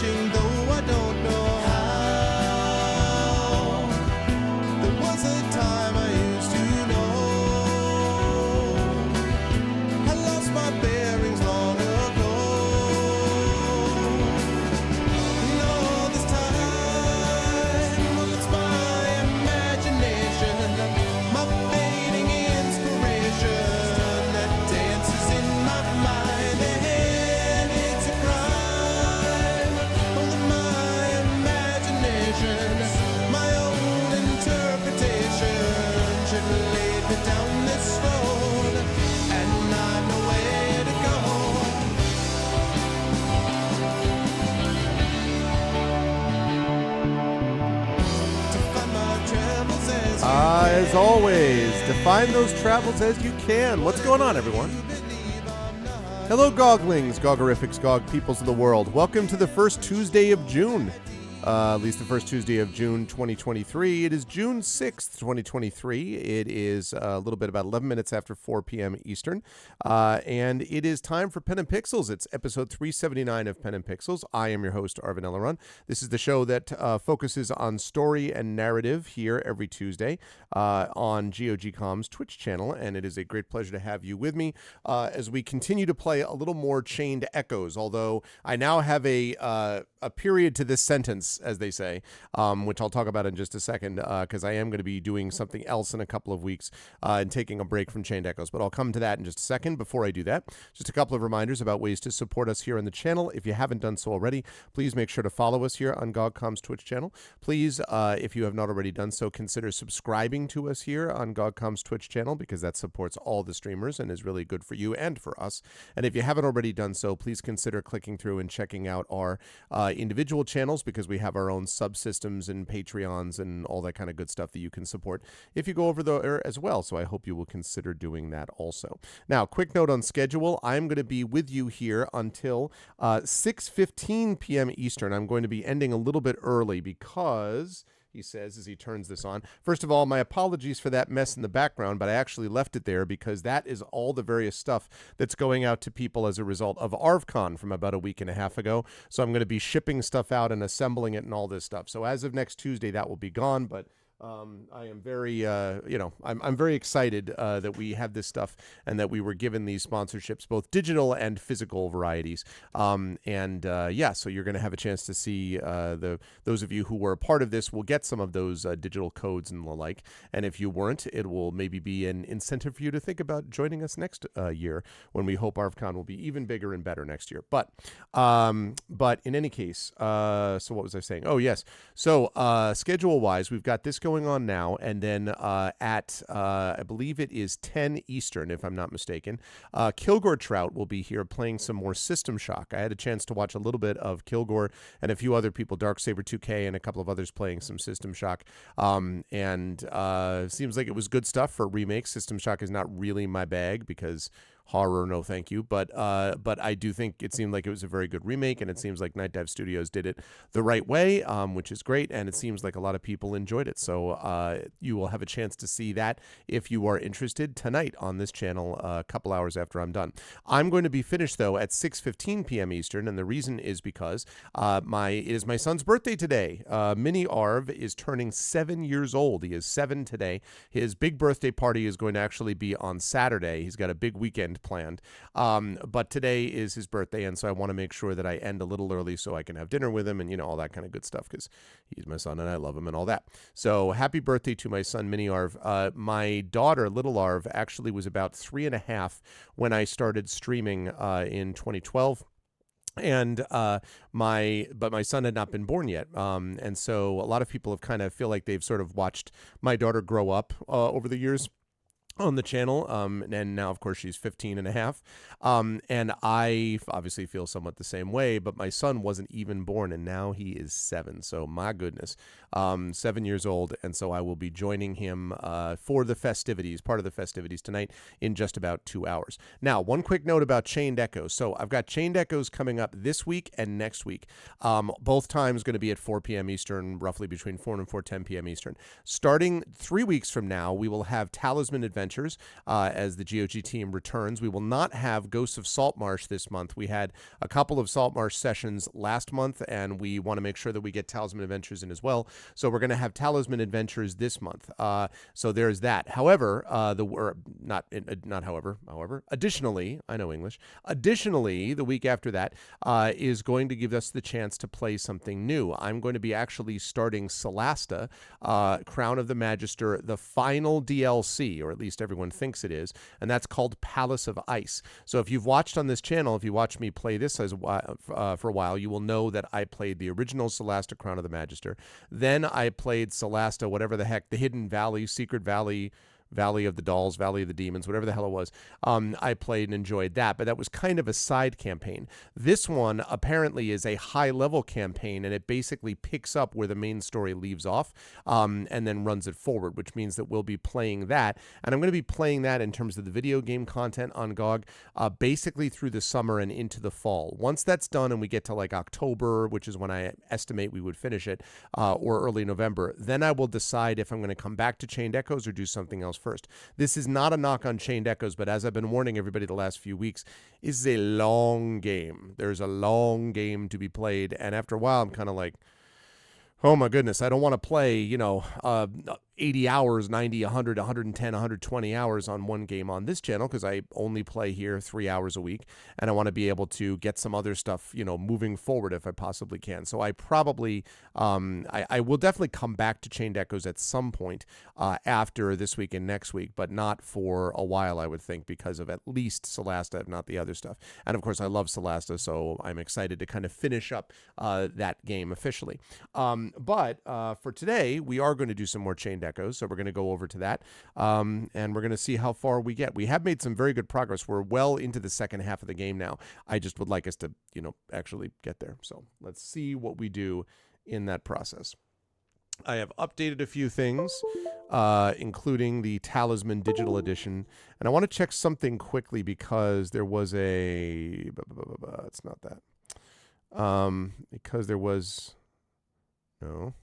wishing, though I don't know how. There was a time I used to know. I lost my bearings long ago. And all this time, well, it's my imagination, my fading inspiration that dances in my mind. And it's a crime, only my imagination, my own interpretation should lead me down this road, and I know where to go. To find my travels As always, define those travels as you can. What's going on, everyone? Hello, Goglings, Gogorifics, Gog peoples of the world. Welcome to the first Tuesday of June. At least the first Tuesday of June 2023. It is June 6th, 2023. It is a little bit about 11 minutes after 4 p.m. Eastern. And it is time for Pen and Pixels. It's episode 379 of Pen and Pixels. I am your host, Arvin Ellerun. This is the show that focuses on story and narrative here every Tuesday on GOG.com's Twitch channel. And it is a great pleasure to have you with me as we continue to play a little more Chained Echoes, although I now have a period to this sentence, as they say, which I'll talk about in just a second, because I am going to be doing something else in a couple of weeks and taking a break from Chained Echoes. But I'll come to that in just a second. Before I do that, just a couple of reminders about ways to support us here on the channel. If you haven't done so already, please make sure to follow us here on GOG.com's Twitch channel. Please, if you have not already done so, consider subscribing to us here on GOG.com's Twitch channel, because that supports all the streamers and is really good for you and for us. And if you haven't already done so, please consider clicking through and checking out our individual channels, because we have our own subsystems and Patreons and all that kind of good stuff that you can support if you go over there as well. So I hope you will consider doing that also. Now, quick note on schedule. I'm going to be with you here until 6:15 p.m. Eastern. I'm going to be ending a little bit early because, he says as he turns this on. First of all, my apologies for that mess in the background, but I actually left it there because that is all the various stuff that's going out to people as a result of ArvCon from about a week and a half ago. So I'm going to be shipping stuff out and assembling it and all this stuff. So as of next Tuesday, that will be gone, but I am very, I'm very excited that we have this stuff and that we were given these sponsorships, both digital and physical varieties. So you're going to have a chance to see those of you who were a part of this will get some of those digital codes and the like. And if you weren't, it will maybe be an incentive for you to think about joining us next year, when we hope ArvCon will be even bigger and better next year. But in any case, so what was I saying? Oh, yes. So schedule-wise, we've got this going on now, and then at I believe it is 10 Eastern, if I'm not mistaken, Kilgore Trout will be here playing some more System Shock. I had a chance to watch a little bit of Kilgore and a few other people, Darksaber 2K and a couple of others, playing some System Shock, and seems like it was good stuff for a remake. System Shock is not really my bag because horror, no thank you, but I do think it seemed like it was a very good remake, and it seems like Night Dive Studios did it the right way, which is great, and it seems like a lot of people enjoyed it. So you will have a chance to see that if you are interested tonight on this channel a couple hours after I'm done. I'm going to be finished, though, at 6:15 p.m. Eastern, and the reason is because it is my son's birthday today. Mini Arv is turning 7 years old. He is 7 today. His big birthday party is going to actually be on Saturday. He's got a big weekend planned, but today is his birthday, and so I want to make sure that I end a little early so I can have dinner with him and all that kind of good stuff, because he's my son and I love him and all that. So happy birthday to my son Mini Arv. My daughter Little Arv actually was about 3.5 when I started streaming in 2012. And my son had not been born yet, and so a lot of people have kind of feel like they've sort of watched my daughter grow up over the years on the channel, and now of course she's 15 and a half, and I obviously feel somewhat the same way, but my son wasn't even born, and now he is 7, so my goodness, 7 years old, and so I will be joining him for the festivities, part of the festivities tonight, in just about 2 hours. Now, one quick note about Chained Echoes. So I've got Chained Echoes coming up this week and next week, both times going to be at 4 p.m. Eastern, roughly between 4 and 4:10 p.m. Eastern. Starting 3 weeks from now, we will have Talisman Adventures Adventures as the GOG team returns. We will not have Ghosts of Saltmarsh this month. We had a couple of Saltmarsh sessions last month, and we want to make sure that we get Talisman Adventures in as well. So we're going to have Talisman Adventures this month. So there's that. However, additionally, I know English. Additionally, the week after that is going to give us the chance to play something new. I'm going to be actually starting Solasta, Crown of the Magister, the final DLC, or at least everyone thinks it is, and that's called Palace of Ice. So if you've watched on this channel, if you watch me play this for a while, you will know that I played the original Solasta, Crown of the Magister. Then I played Solasta, whatever the heck, the Hidden Valley, Secret Valley, Valley of the Dolls, Valley of the Demons, whatever the hell it was. I played and enjoyed that, but that was kind of a side campaign. This one apparently is a high-level campaign, and it basically picks up where the main story leaves off and then runs it forward, which means that we'll be playing that. And I'm going to be playing that in terms of the video game content on GOG basically through the summer and into the fall. Once that's done and we get to like October, which is when I estimate we would finish it, or early November, then I will decide if I'm going to come back to Chained Echoes or do something else first. This is not a knock on Chained Echoes, but as I've been warning everybody the last few weeks, is a long game. There's a long game to be played, and after a while, I'm kind of like, oh my goodness, I don't want to play, 80 hours, 90, 100, 110, 120 hours on one game on this channel because I only play here 3 hours a week, and I want to be able to get some other stuff, moving forward if I possibly can. So I probably, I will definitely come back to Chained Echoes at some point after this week and next week, but not for a while, I would think, because of at least Solasta, if not the other stuff. And of course, I love Solasta, so I'm excited to kind of finish up that game officially. But for today, we are going to do some more Chained Echoes, so we're going to go over to that, and we're going to see how far we get. We have made some very good progress. We're well into the second half of the game now. I just would like us to, actually get there. So let's see what we do in that process. I have updated a few things, including the Talisman Digital Edition, and I want to check something quickly because there was a... It's not that. Because there was... No.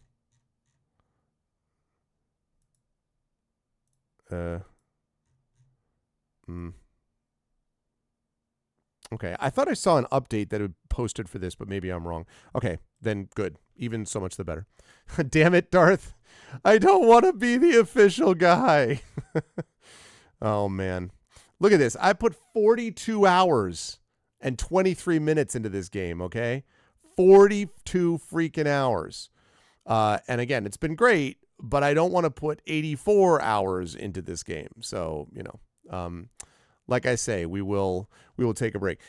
Okay, I thought I saw an update that had posted for this, but maybe I'm wrong. Okay, then good. Even so much the better. Damn it, Darth. I don't want to be the official guy. Oh, man. Look at this. I put 42 hours and 23 minutes into this game, okay? 42 freaking hours. And again, it's been great, but I don't want to put 84 hours into this game. So, like I say, we will take a break.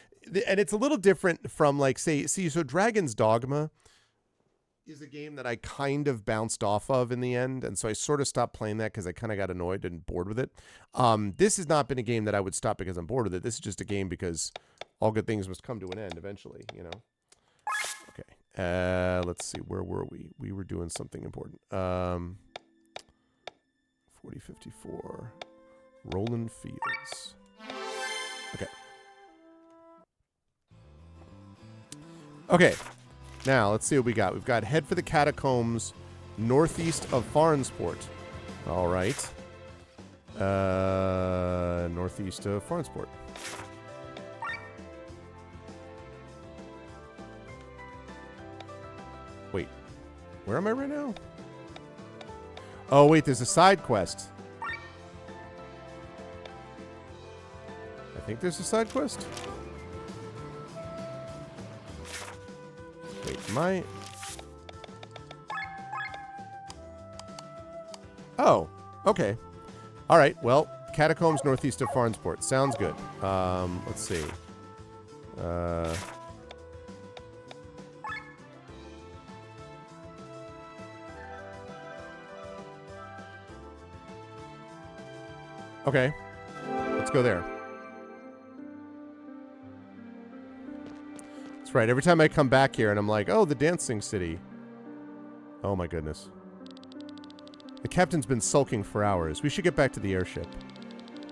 And it's a little different from so Dragon's Dogma is a game that I kind of bounced off of in the end. And so I sort of stopped playing that because I kind of got annoyed and bored with it. This has not been a game that I would stop because I'm bored with it. This is just a game because all good things must come to an end eventually, Okay. Let's see. Where were we? We were doing something important. 4054. Roland Fields. Okay. Okay. Now, let's see what we got. We've got head for the catacombs northeast of Farnsport. All right. Northeast of Farnsport. Wait. Where am I right now? Oh, wait, there's a side quest. I think there's a side quest. Wait, Oh, okay. All right, well, catacombs northeast of Farnsport. Sounds good. Let's see. Okay, let's go there. That's right. Every time I come back here and I'm like, oh, the dancing city. Oh my goodness. The captain's been sulking for hours. We should get back to the airship.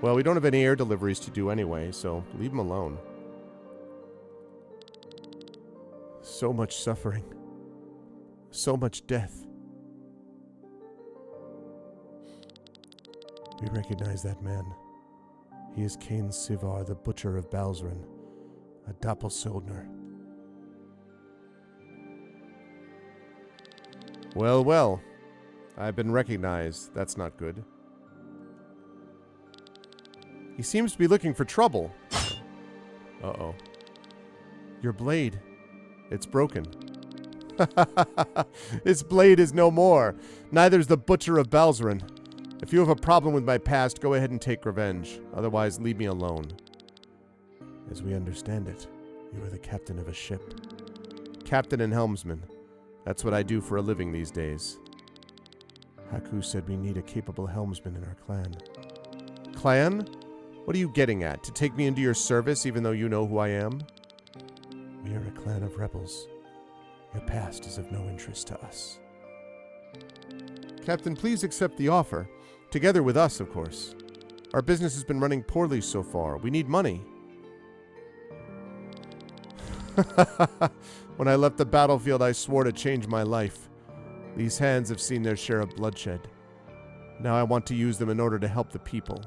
Well, we don't have any air deliveries to do anyway, so leave him alone. So much suffering. So much death. We recognize that man. He is Cain Sivar, the Butcher of Balzran, a Doppelsoldner. Well, well. I've been recognized. That's not good. He seems to be looking for trouble. Uh-oh. Your blade. It's broken. His blade is no more. Neither is the Butcher of Balzran. If you have a problem with my past, go ahead and take revenge. Otherwise, leave me alone. As we understand it, you are the captain of a ship. Captain and helmsman. That's what I do for a living these days. Haku said we need a capable helmsman in our clan. Clan? What are you getting at? To take me into your service even though you know who I am? We are a clan of rebels. Your past is of no interest to us. Captain, please accept the offer. Together with us, of course. Our business has been running poorly so far. We need money. When I left the battlefield, I swore to change my life. These hands have seen their share of bloodshed. Now I want to use them in order to help the people.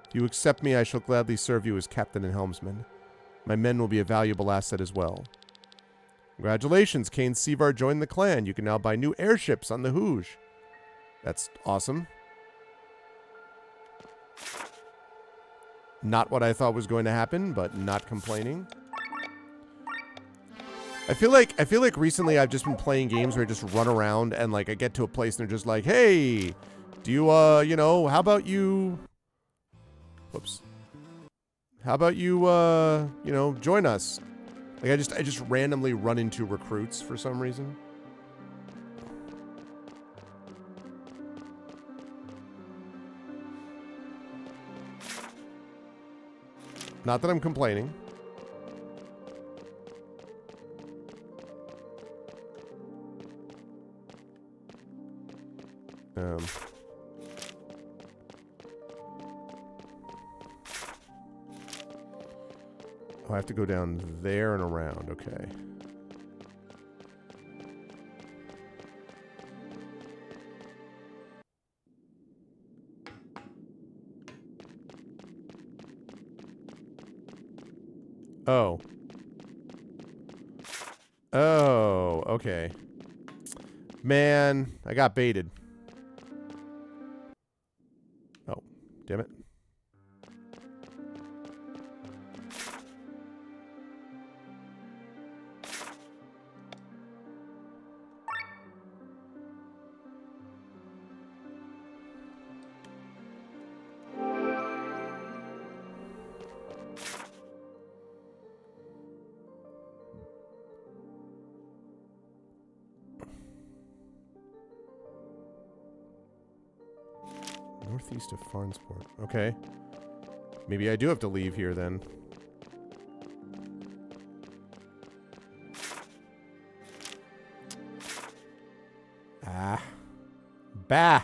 If you accept me, I shall gladly serve you as captain and helmsman. My men will be a valuable asset as well. Congratulations, Cain Sivar joined the clan. You can now buy new airships on the Hooge. That's awesome. Not what I thought was going to happen, but not complaining. I feel like recently I've just been playing games where I just run around and like I get to a place and they're just like, "Hey, do you you know, how about you whoops. How about you you know, join us?" Like I just randomly run into recruits for some reason. Not that I'm complaining. Oh, I have to go down there and around. Okay. Oh. Oh, okay. Man, I got baited. Oh, damn it. Northeast of Farnsport. Okay. Maybe I do have to leave here then. Ah. Bah.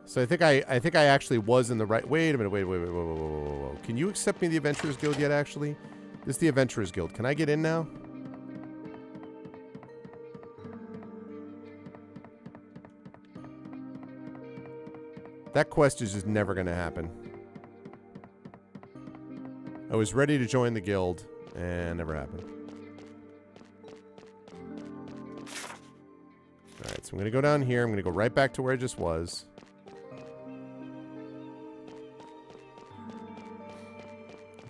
So I think I actually was in the right. Wait a minute. Wait. Whoa. Can you accept me in the Adventurers Guild yet, actually? This is the Adventurers Guild. Can I get in now? That quest is just never going to happen. I was ready to join the guild, and never happened. Alright, so I'm going to go down here. I'm going to go right back to where I just was.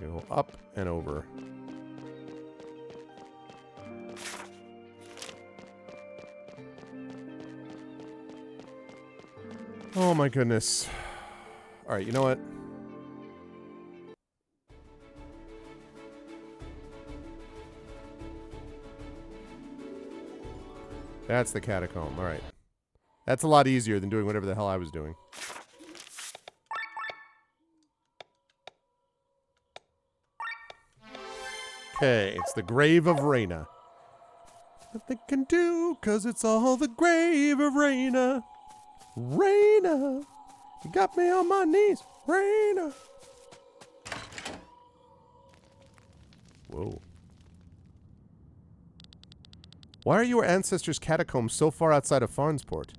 Go up and over. Oh my goodness. Alright, you know what? That's the catacomb. Alright. That's a lot easier than doing whatever the hell I was doing. Okay, it's the grave of Reyna. Nothing can do, 'cause it's all the grave of Reyna. Reyna, you got me on my knees. Reyna. Whoa. Why are your ancestors' catacombs so far outside of Farnsport?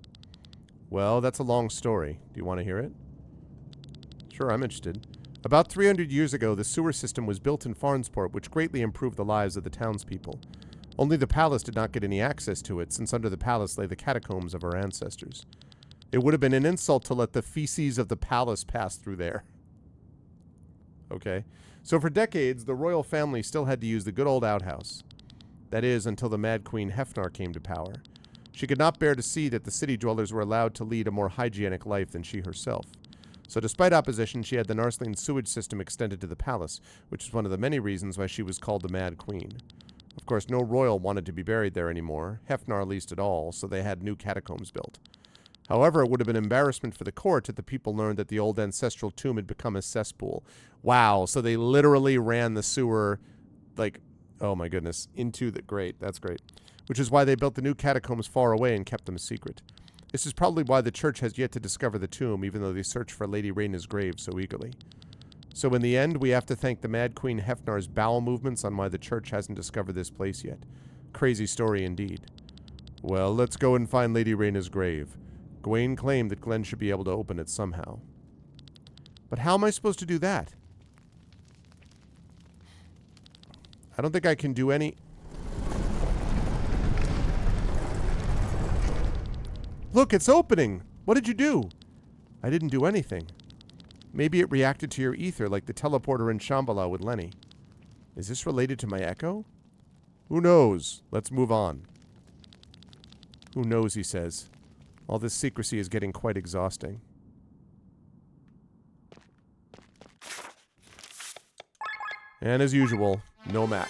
Well, that's a long story. Do you want to hear it? Sure, I'm interested. About 300 years ago, the sewer system was built in Farnsport, which greatly improved the lives of the townspeople. Only the palace did not get any access to it, since under the palace lay the catacombs of our ancestors. It would have been an insult to let the feces of the palace pass through there. Okay. So for decades, the royal family still had to use the good old outhouse. That is, until the Mad Queen Hefnar came to power. She could not bear to see that the city dwellers were allowed to lead a more hygienic life than she herself. So despite opposition, she had the Narsling sewage system extended to the palace, which is one of the many reasons why she was called the Mad Queen. Of course, no royal wanted to be buried there anymore, Hefnar least at all, so they had new catacombs built. However, it would have been embarrassment for the court if the people learned that the old ancestral tomb had become a cesspool. Wow, so they literally ran the sewer, like, oh my goodness, into the... Great, that's great. Which is why they built the new catacombs far away and kept them a secret. This is probably why the church has yet to discover the tomb, even though they search for Lady Rhaena's grave so eagerly. So in the end, we have to thank the Mad Queen Hefnar's bowel movements on why the church hasn't discovered this place yet. Crazy story indeed. Well, let's go and find Lady Rhaena's grave. Gawain claimed that Glenn should be able to open it somehow. But how am I supposed to do that? I don't think I can do any... Look, it's opening! What did you do? I didn't do anything. Maybe it reacted to your ether like the teleporter in Shambhala with Lenny. Is this related to my echo? Who knows? Let's move on. Who knows, he says. All this secrecy is getting quite exhausting. And as usual, no map.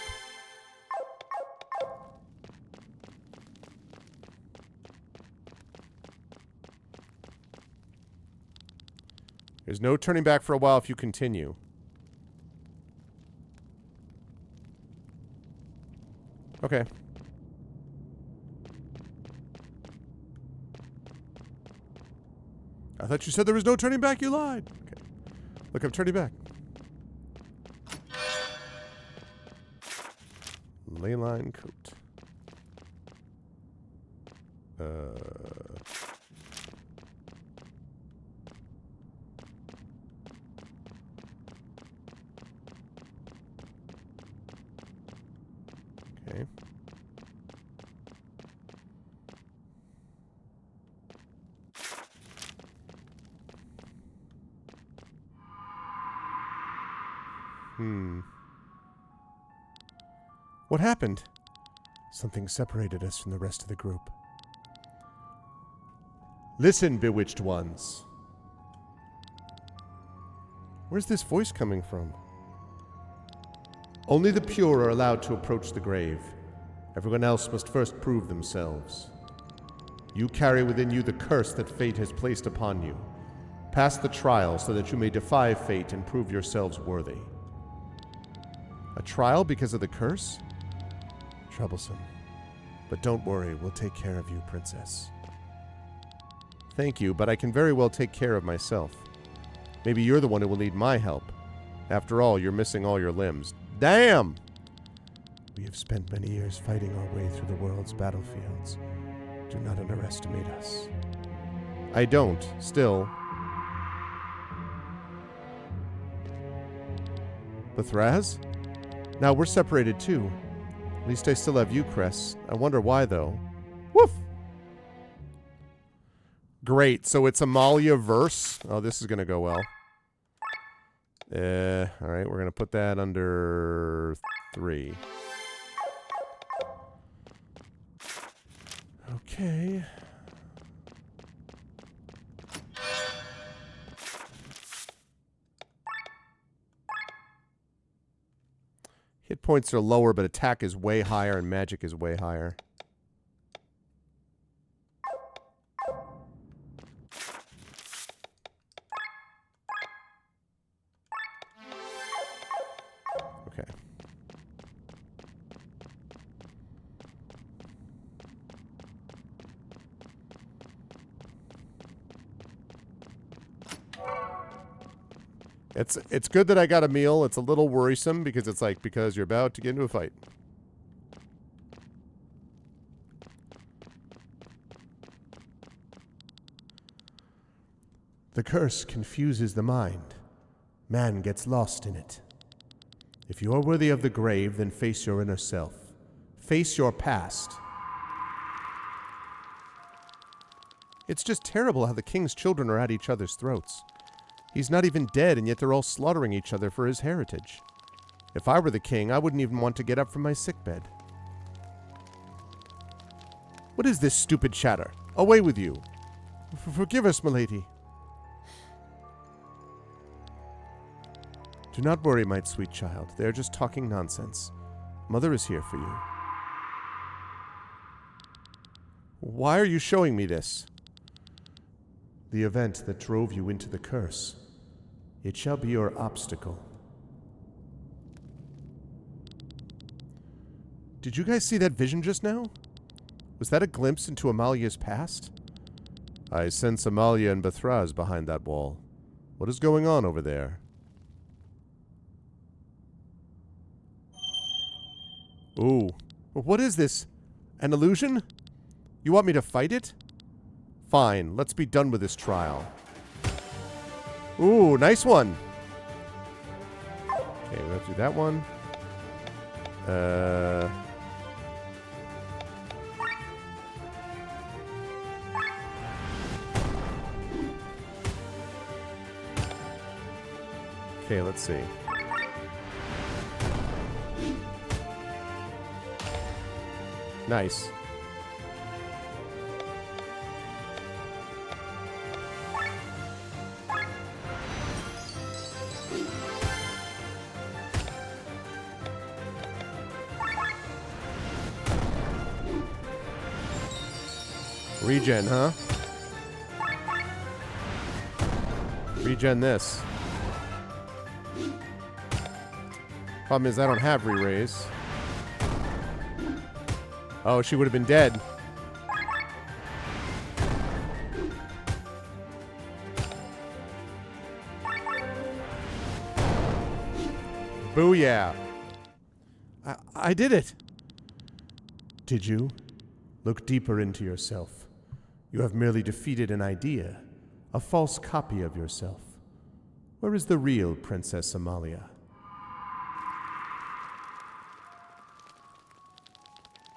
There's no turning back for a while if you continue. Okay. I thought you said there was no turning back. You lied. Okay. Look, I'm turning back. Leyline coat. Okay. What happened? Something separated us from the rest of the group. Listen, bewitched ones. Where's this voice coming from? Only the pure are allowed to approach the grave. Everyone else must first prove themselves. You carry within you the curse that fate has placed upon you. Pass the trial so that you may defy fate and prove yourselves worthy. A trial because of the curse? Troublesome. But don't worry, we'll take care of you, Princess. Thank you, but I can very well take care of myself. Maybe you're the one who will need my help. After all, you're missing all your limbs. Damn! We have spent many years fighting our way through the world's battlefields. Do not underestimate us. I don't. Still. Bethraz? Now we're separated too. At least I still have you, Cress. I wonder why, though. Woof! Great, so it's Amalia verse. Oh, this is going to go well. Alright, we're going to put that under 3. Okay. Hit points are lower, but attack is way higher and magic is way higher. Okay. It's good that I got a meal. It's a little worrisome because it's like, because you're about to get into a fight. The curse confuses the mind. Man gets lost in it. If you are worthy of the grave, then face your inner self. Face your past. It's just terrible how the king's children are at each other's throats. He's not even dead, and yet they're all slaughtering each other for his heritage. If I were the king, I wouldn't even want to get up from my sickbed. What is this stupid chatter? Away with you. Forgive us, milady. Do not worry, my sweet child. They are just talking nonsense. Mother is here for you. Why are you showing me this? The event that drove you into the curse. It shall be your obstacle. Did you guys see that vision just now? Was that a glimpse into Amalia's past? I sense Amalia and Bethraz behind that wall. What is going on over there? Ooh. What is this? An illusion? You want me to fight it? Fine, let's be done with this trial. Ooh, nice one. Okay, we have to do that one. Okay, let's see. Nice. Regen, huh? Regen this. Problem is I don't have re-raise. Oh, she would have been dead. Booyah. I did it. Did you? Look deeper into yourself. You have merely defeated an idea, a false copy of yourself. Where is the real Princess Amalia?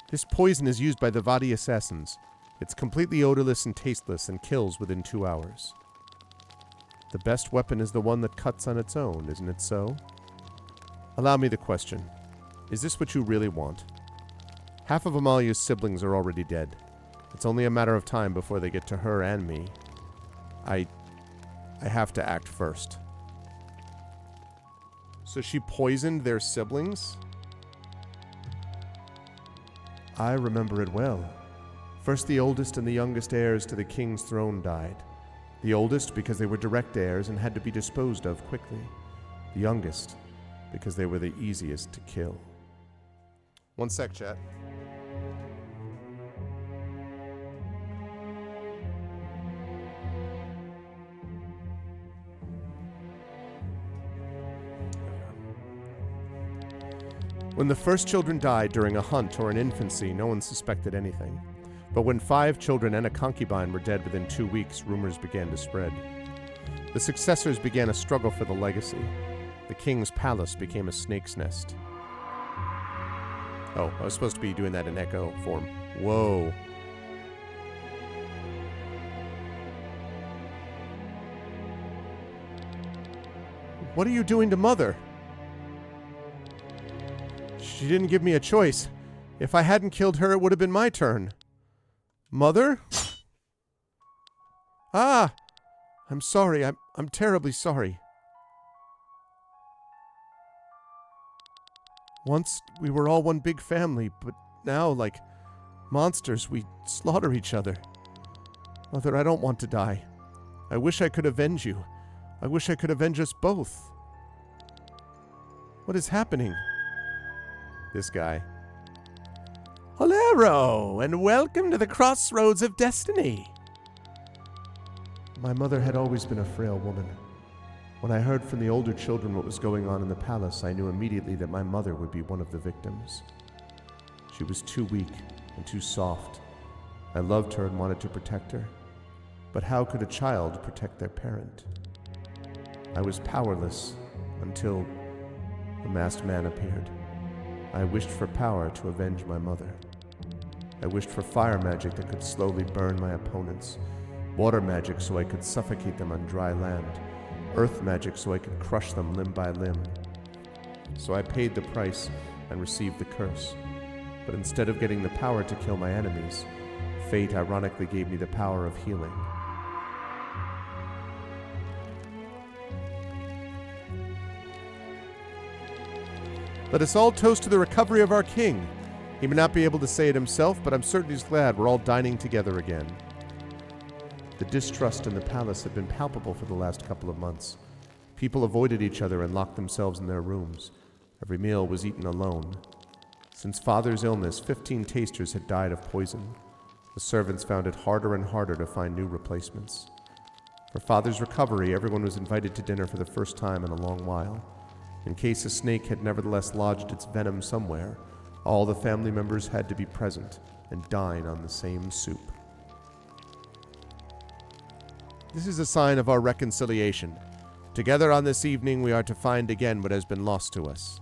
This poison is used by the Vadi assassins. It's completely odorless and tasteless and kills within 2 hours. The best weapon is the one that cuts on its own, isn't it so? Allow me the question. Is this what you really want? Half of Amalia's siblings are already dead. It's only a matter of time before they get to her and me. I have to act first. So she poisoned their siblings? I remember it well. First, the oldest and the youngest heirs to the king's throne died. The oldest because they were direct heirs and had to be disposed of quickly. The youngest because they were the easiest to kill. One sec, chat. When the first children died during a hunt or an infancy, no one suspected anything. But when 5 children and a concubine were dead within 2 weeks, rumors began to spread. The successors began a struggle for the legacy. The king's palace became a snake's nest. Oh, I was supposed to be doing that in echo form. Whoa. What are you doing to Mother? She didn't give me a choice. If I hadn't killed her, it would have been my turn. Mother? Ah! I'm sorry. I'm terribly sorry. Once, we were all one big family, but now, like monsters, we slaughter each other. Mother, I don't want to die. I wish I could avenge you. I wish I could avenge us both. What is happening? This guy. Holero, and welcome to the crossroads of destiny. My mother had always been a frail woman. When I heard from the older children what was going on in the palace, I knew immediately that my mother would be one of the victims. She was too weak and too soft. I loved her and wanted to protect her. But how could a child protect their parent? I was powerless until the masked man appeared. I wished for power to avenge my mother. I wished for fire magic that could slowly burn my opponents, water magic so I could suffocate them on dry land, earth magic so I could crush them limb by limb. So I paid the price and received the curse. But instead of getting the power to kill my enemies, fate ironically gave me the power of healing. Let us all toast to the recovery of our king. He may not be able to say it himself, but I'm certain he's glad we're all dining together again. The distrust in the palace had been palpable for the last couple of months. People avoided each other and locked themselves in their rooms. Every meal was eaten alone. Since Father's illness, 15 tasters had died of poison. The servants found it harder and harder to find new replacements. For Father's recovery, everyone was invited to dinner for the first time in a long while. In case a snake had nevertheless lodged its venom somewhere, all the family members had to be present and dine on the same soup. This is a sign of our reconciliation. Together on this evening we are to find again what has been lost to us.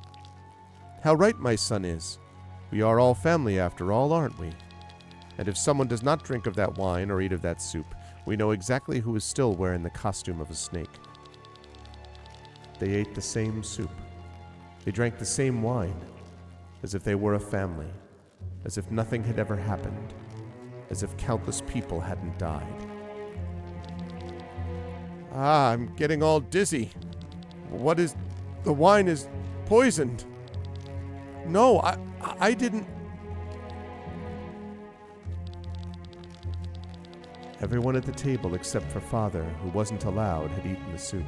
How right my son is. We are all family after all, aren't we? And if someone does not drink of that wine or eat of that soup, we know exactly who is still wearing the costume of a snake. They ate the same soup. They drank the same wine, as if they were a family, as if nothing had ever happened, as if countless people hadn't died. I'm getting all dizzy. What is... The wine is poisoned. No, I didn't... Everyone at the table except for Father, who wasn't allowed, had eaten the soup.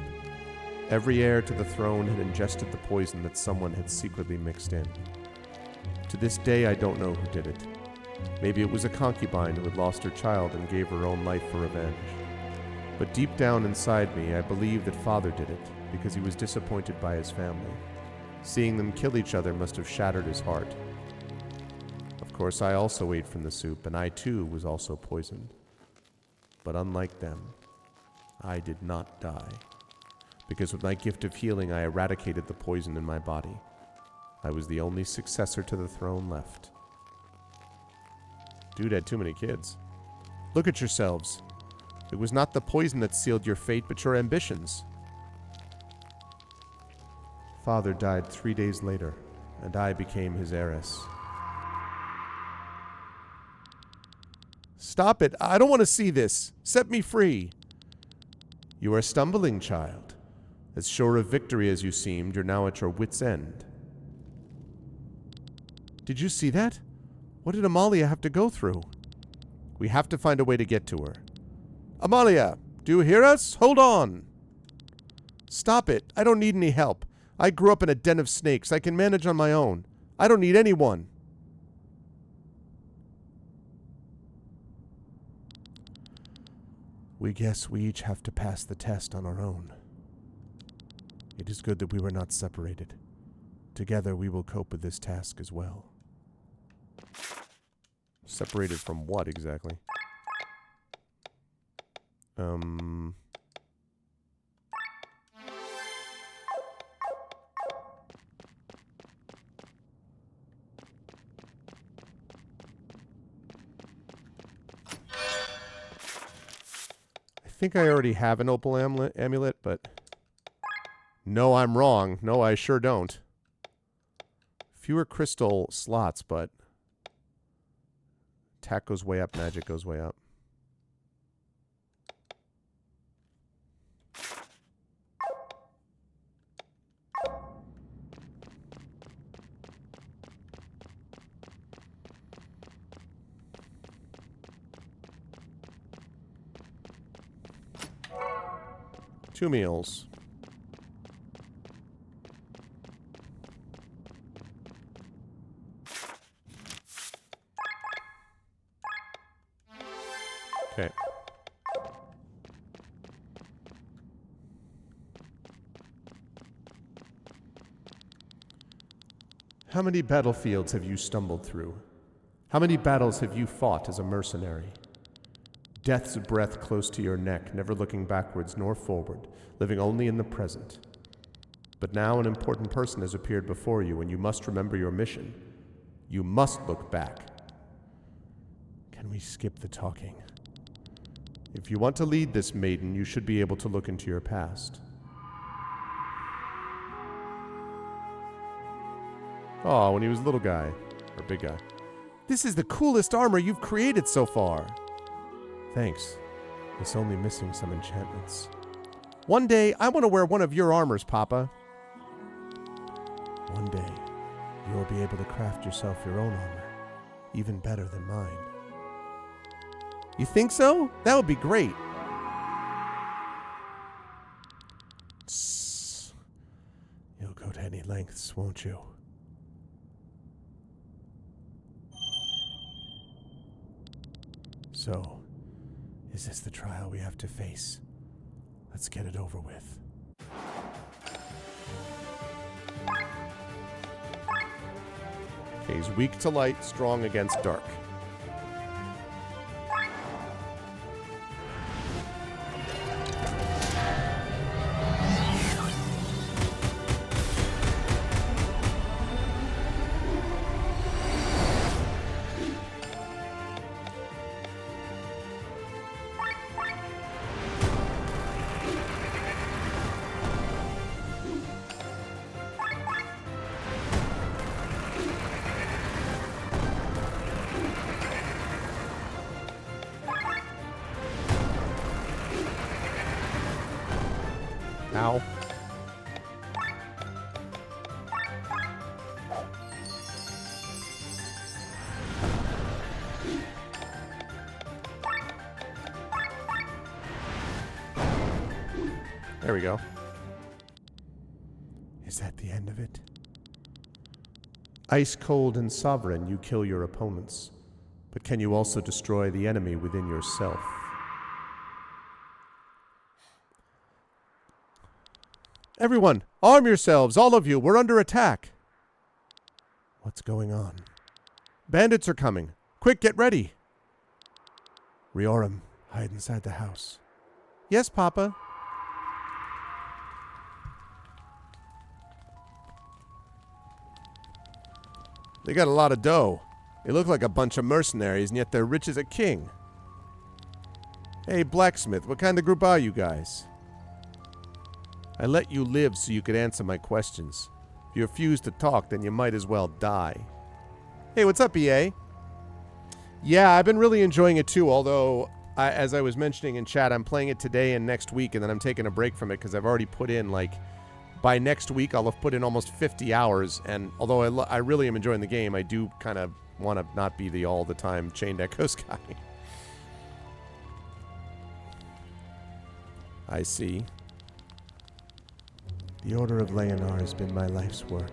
Every heir to the throne had ingested the poison that someone had secretly mixed in. To this day, I don't know who did it. Maybe it was a concubine who had lost her child and gave her own life for revenge. But deep down inside me, I believe that Father did it because he was disappointed by his family. Seeing them kill each other must have shattered his heart. Of course, I also ate from the soup, and I too was also poisoned. But unlike them, I did not die. Because with my gift of healing, I eradicated the poison in my body. I was the only successor to the throne left. Dude had too many kids. Look at yourselves. It was not the poison that sealed your fate, but your ambitions. Father died 3 days later, and I became his heiress. Stop it. I don't want to see this. Set me free. You are a stumbling child. As sure of victory as you seemed, you're now at your wit's end. Did you see that? What did Amalia have to go through? We have to find a way to get to her. Amalia, do you hear us? Hold on. Stop it. I don't need any help. I grew up in a den of snakes. I can manage on my own. I don't need anyone. We guess we each have to pass the test on our own. It is good that we were not separated. Together we will cope with this task as well. Separated from what exactly? I think I already have an opal amulet, but... No, I'm wrong. No, I sure don't. Fewer crystal slots, but... Attack goes way up, magic goes way up. Two meals. Okay. How many battlefields have you stumbled through? How many battles have you fought as a mercenary? Death's breath close to your neck, never looking backwards nor forward, living only in the present. But now an important person has appeared before you, and you must remember your mission. You must look back. Can we skip the talking? If you want to lead this maiden, you should be able to look into your past. Oh, when he was a little guy. Or big guy. This is the coolest armor you've created so far. Thanks. It's only missing some enchantments. One day, I want to wear one of your armors, Papa. One day, you will be able to craft yourself your own armor. Even better than mine. You think so? That would be great. Tss. You'll go to any lengths, won't you? So, is this the trial we have to face? Let's get it over with. Okay, he's weak to light, strong against dark. Ow. There we go. Is that the end of it? Ice cold and sovereign, you kill your opponents. But can you also destroy the enemy within yourself? Everyone, arm yourselves, all of you. We're under attack. What's going on? Bandits are coming. Quick, get ready. Rioram, hide inside the house. Yes, Papa. They got a lot of dough. They look like a bunch of mercenaries, and yet they're rich as a king. Hey, blacksmith, what kind of group are you guys? I let you live so you could answer my questions. If you refuse to talk, then you might as well die. Hey, what's up, EA? Yeah, I've been really enjoying it too, although, as I was mentioning in chat, I'm playing it today and next week, and then I'm taking a break from it because I've already put in, like, by next week, I'll have put in almost 50 hours, and although I really am enjoying the game, I do kind of want to not be the all-the-time Chained Echoes guy. I see. The Order of Leonar has been my life's work.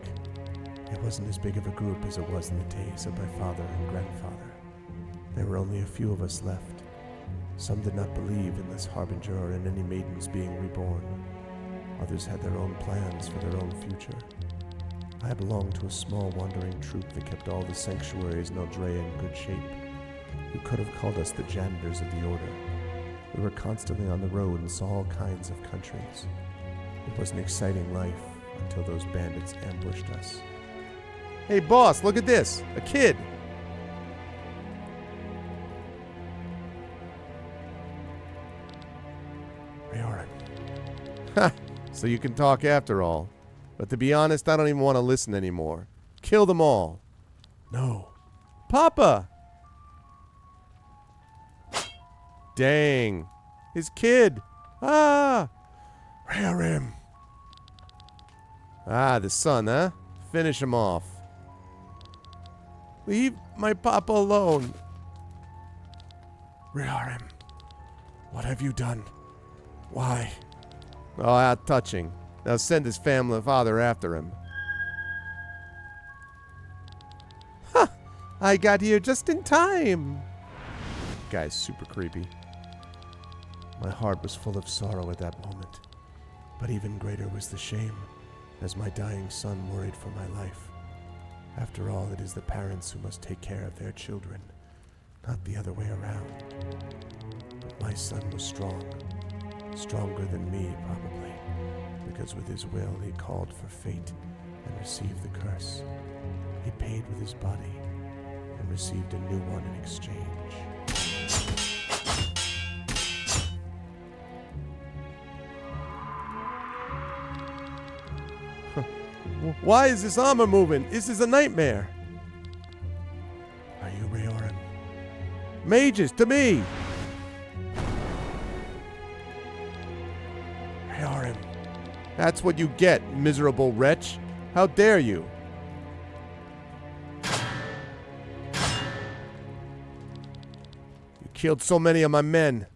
It wasn't as big of a group as it was in the days of my father and grandfather. There were only a few of us left. Some did not believe in this harbinger or in any maidens being reborn. Others had their own plans for their own future. I belonged to a small wandering troop that kept all the sanctuaries in Eldrea in good shape. You could have called us the janitors of the Order. We were constantly on the road and saw all kinds of countries. It was an exciting life until those bandits ambushed us. Hey boss, look at this! A kid! Rioran. Ha! So you can talk after all. But to be honest, I don't even want to listen anymore. Kill them all. No. Papa! Dang. His kid. Ah! Rioram. Ah, the son, huh? Finish him off. Leave my papa alone. Rioram. What have you done? Why? Oh, how touching. Now send his family father after him. Ha! I got here just in time. Guy's super creepy. My heart was full of sorrow at that moment. But even greater was the shame, as my dying son worried for my life. After all, it is the parents who must take care of their children, not the other way around. But my son was strong. Stronger than me, probably, because with his will he called for fate and received the curse. He paid with his body and received a new one in exchange. Why is this armor moving? This is a nightmare. Are you Rayoran? Mages, to me! Rayoran. That's what you get, miserable wretch. How dare you? You killed so many of my men.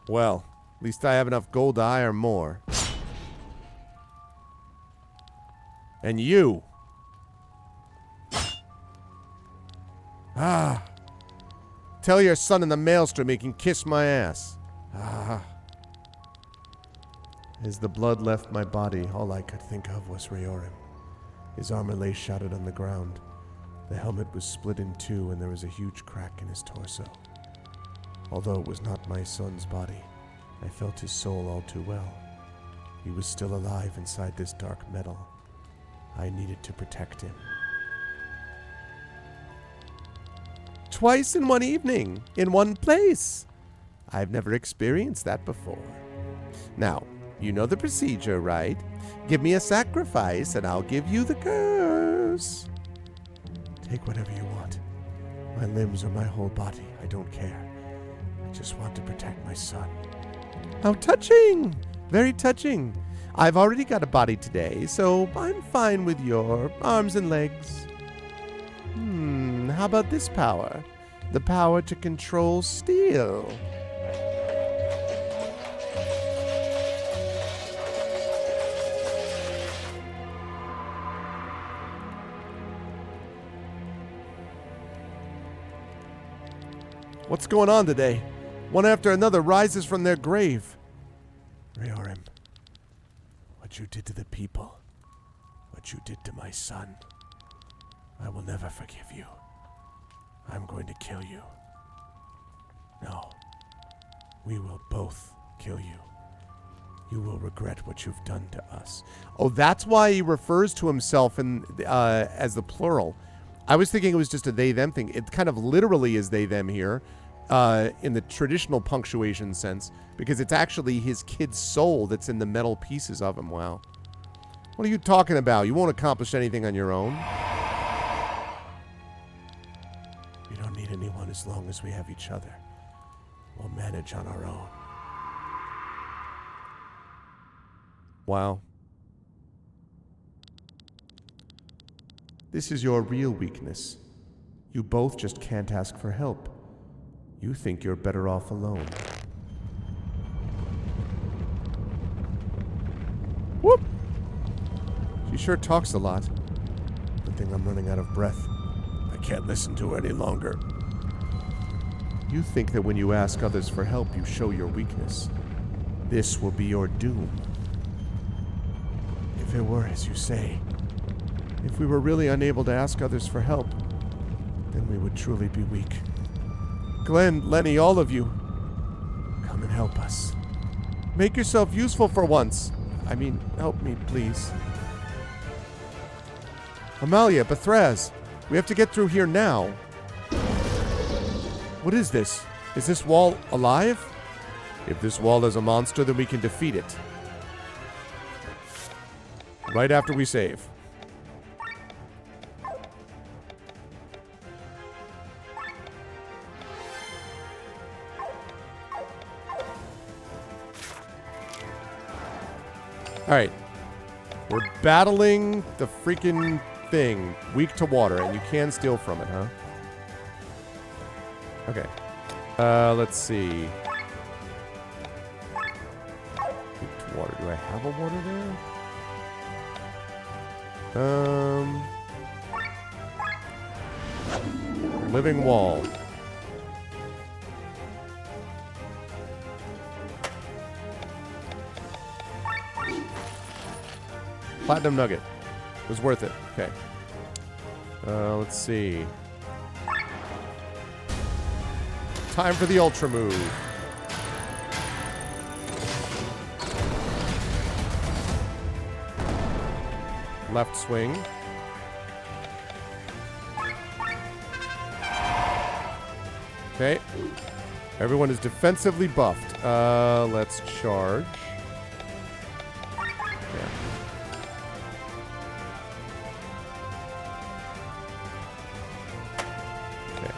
Well, at least I have enough gold to hire more. And you. Ah. Tell your son in the maelstrom he can kiss my ass. Ah. As the blood left my body, all I could think of was Rayoran. His armor lay shattered on the ground. The helmet was split in two, and there was a huge crack in his torso. Although it was not my son's body, I felt his soul all too well. He was still alive inside this dark metal. I needed to protect him. Twice in one evening, in one place. I've never experienced that before. Now, you know the procedure, right? Give me a sacrifice and I'll give you the curse. Take whatever you want. My limbs or my whole body, I don't care. I just want to protect my son. How touching! Very touching. I've already got a body today, so I'm fine with your arms and legs. How about this power? The power to control steel. What's going on today? One after another rises from their grave. Rayoran, what you did to the people, what you did to my son, I will never forgive you. I'm going to kill you. No, we will both kill you. You will regret what you've done to us. Oh, that's why he refers to himself in as the plural. I was thinking it was just a they-them thing. It kind of literally is they-them here. In the traditional punctuation sense, because it's actually his kid's soul that's in the metal pieces of him. Wow. What are you talking about? You won't accomplish anything on your own. We don't need anyone as long as we have each other. We'll manage on our own. Wow. This is your real weakness. You both just can't ask for help. You think you're better off alone. Whoop! She sure talks a lot. Good thing I'm running out of breath. I can't listen to her any longer. You think that when you ask others for help, you show your weakness. This will be your doom. If it were as you say, if we were really unable to ask others for help, then we would truly be weak. Glenn, Lenny, all of you, come and help us. Make yourself useful for once. I mean, help me, please. Amalia, Bethraz, we have to get through here now. What is this? Is this wall alive? If this wall is a monster, then we can defeat it. Right after we save. Alright. We're battling the freaking thing. Weak to water, and you can steal from it, huh? Okay. Let's see. Weak to water. Do I have a water there? Living wall. Platinum nugget. It was worth it. Okay. Let's see. time for the ultra move. Left swing. Okay. Everyone is defensively buffed. Let's charge. Yeah. Okay.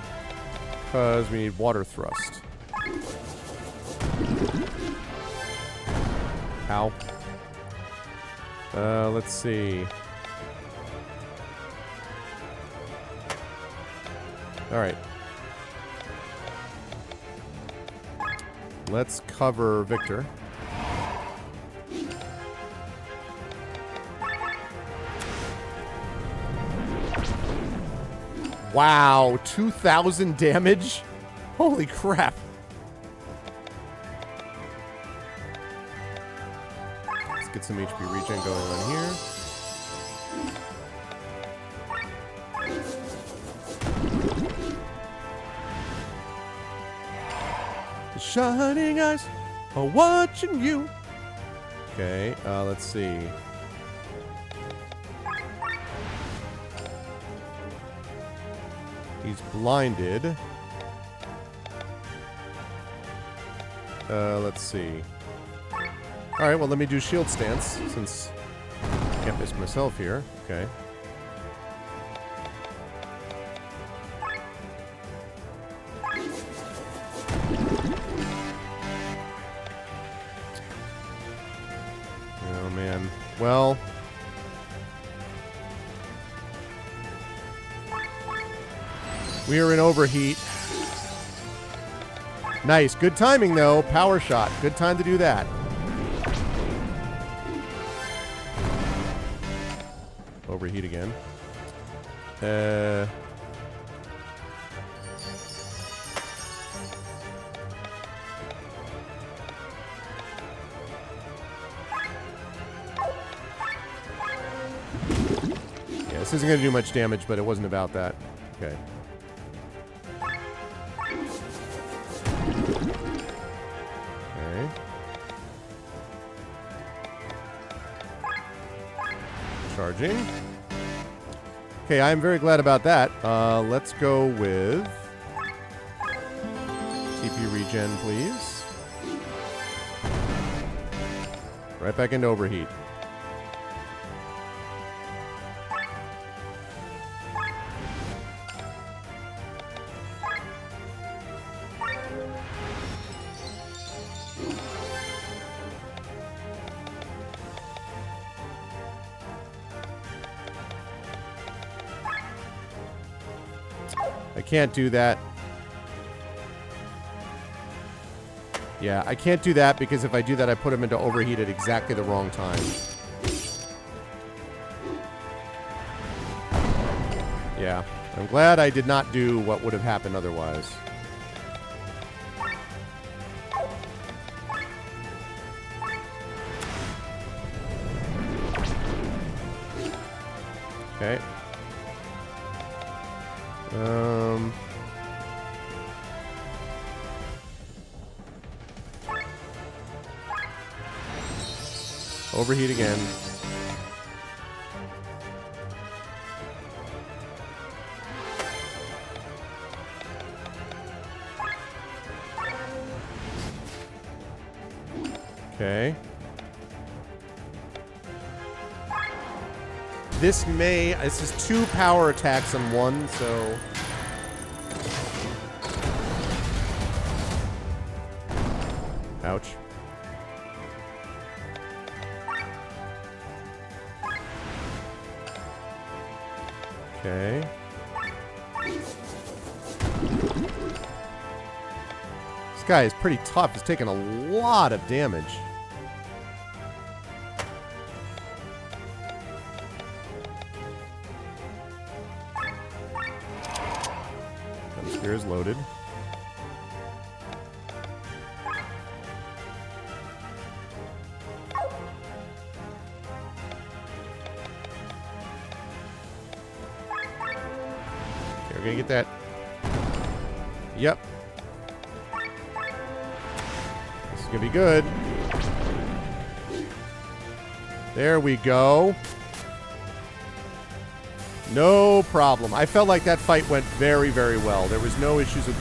Because we need water thrust. Ow. Let's see. All right. Let's cover Victor. Wow, 2,000 damage? Holy crap. Let's get some HP regen going on here. The shining eyes are watching you. Okay, let's see. He's blinded. Let's see. Alright, well, let me do shield stance, since I can't miss myself here. Okay. Oh, man. Well... we are in overheat. Nice. Good timing, though. Power shot. Good time to do that. Overheat again. Yeah, this isn't going to do much damage, but it wasn't about that. Okay. Charging. Okay, I'm very glad about that. Let's go with TP regen, please. Right back into overheat. I can't do that. Yeah, I can't do that because if I do that, I put him into overheat at exactly the wrong time. Yeah, I'm glad I did not do what would have happened otherwise. Okay. Overheat again. Okay. This is 2 power attacks on 1, so... ouch. Okay. This guy is pretty tough. He's taking a lot of damage. Spear is loaded. Okay, we're gonna get that. Yep. gonna be good. There we go. No problem. I felt like that fight went very, very well. There was no issues with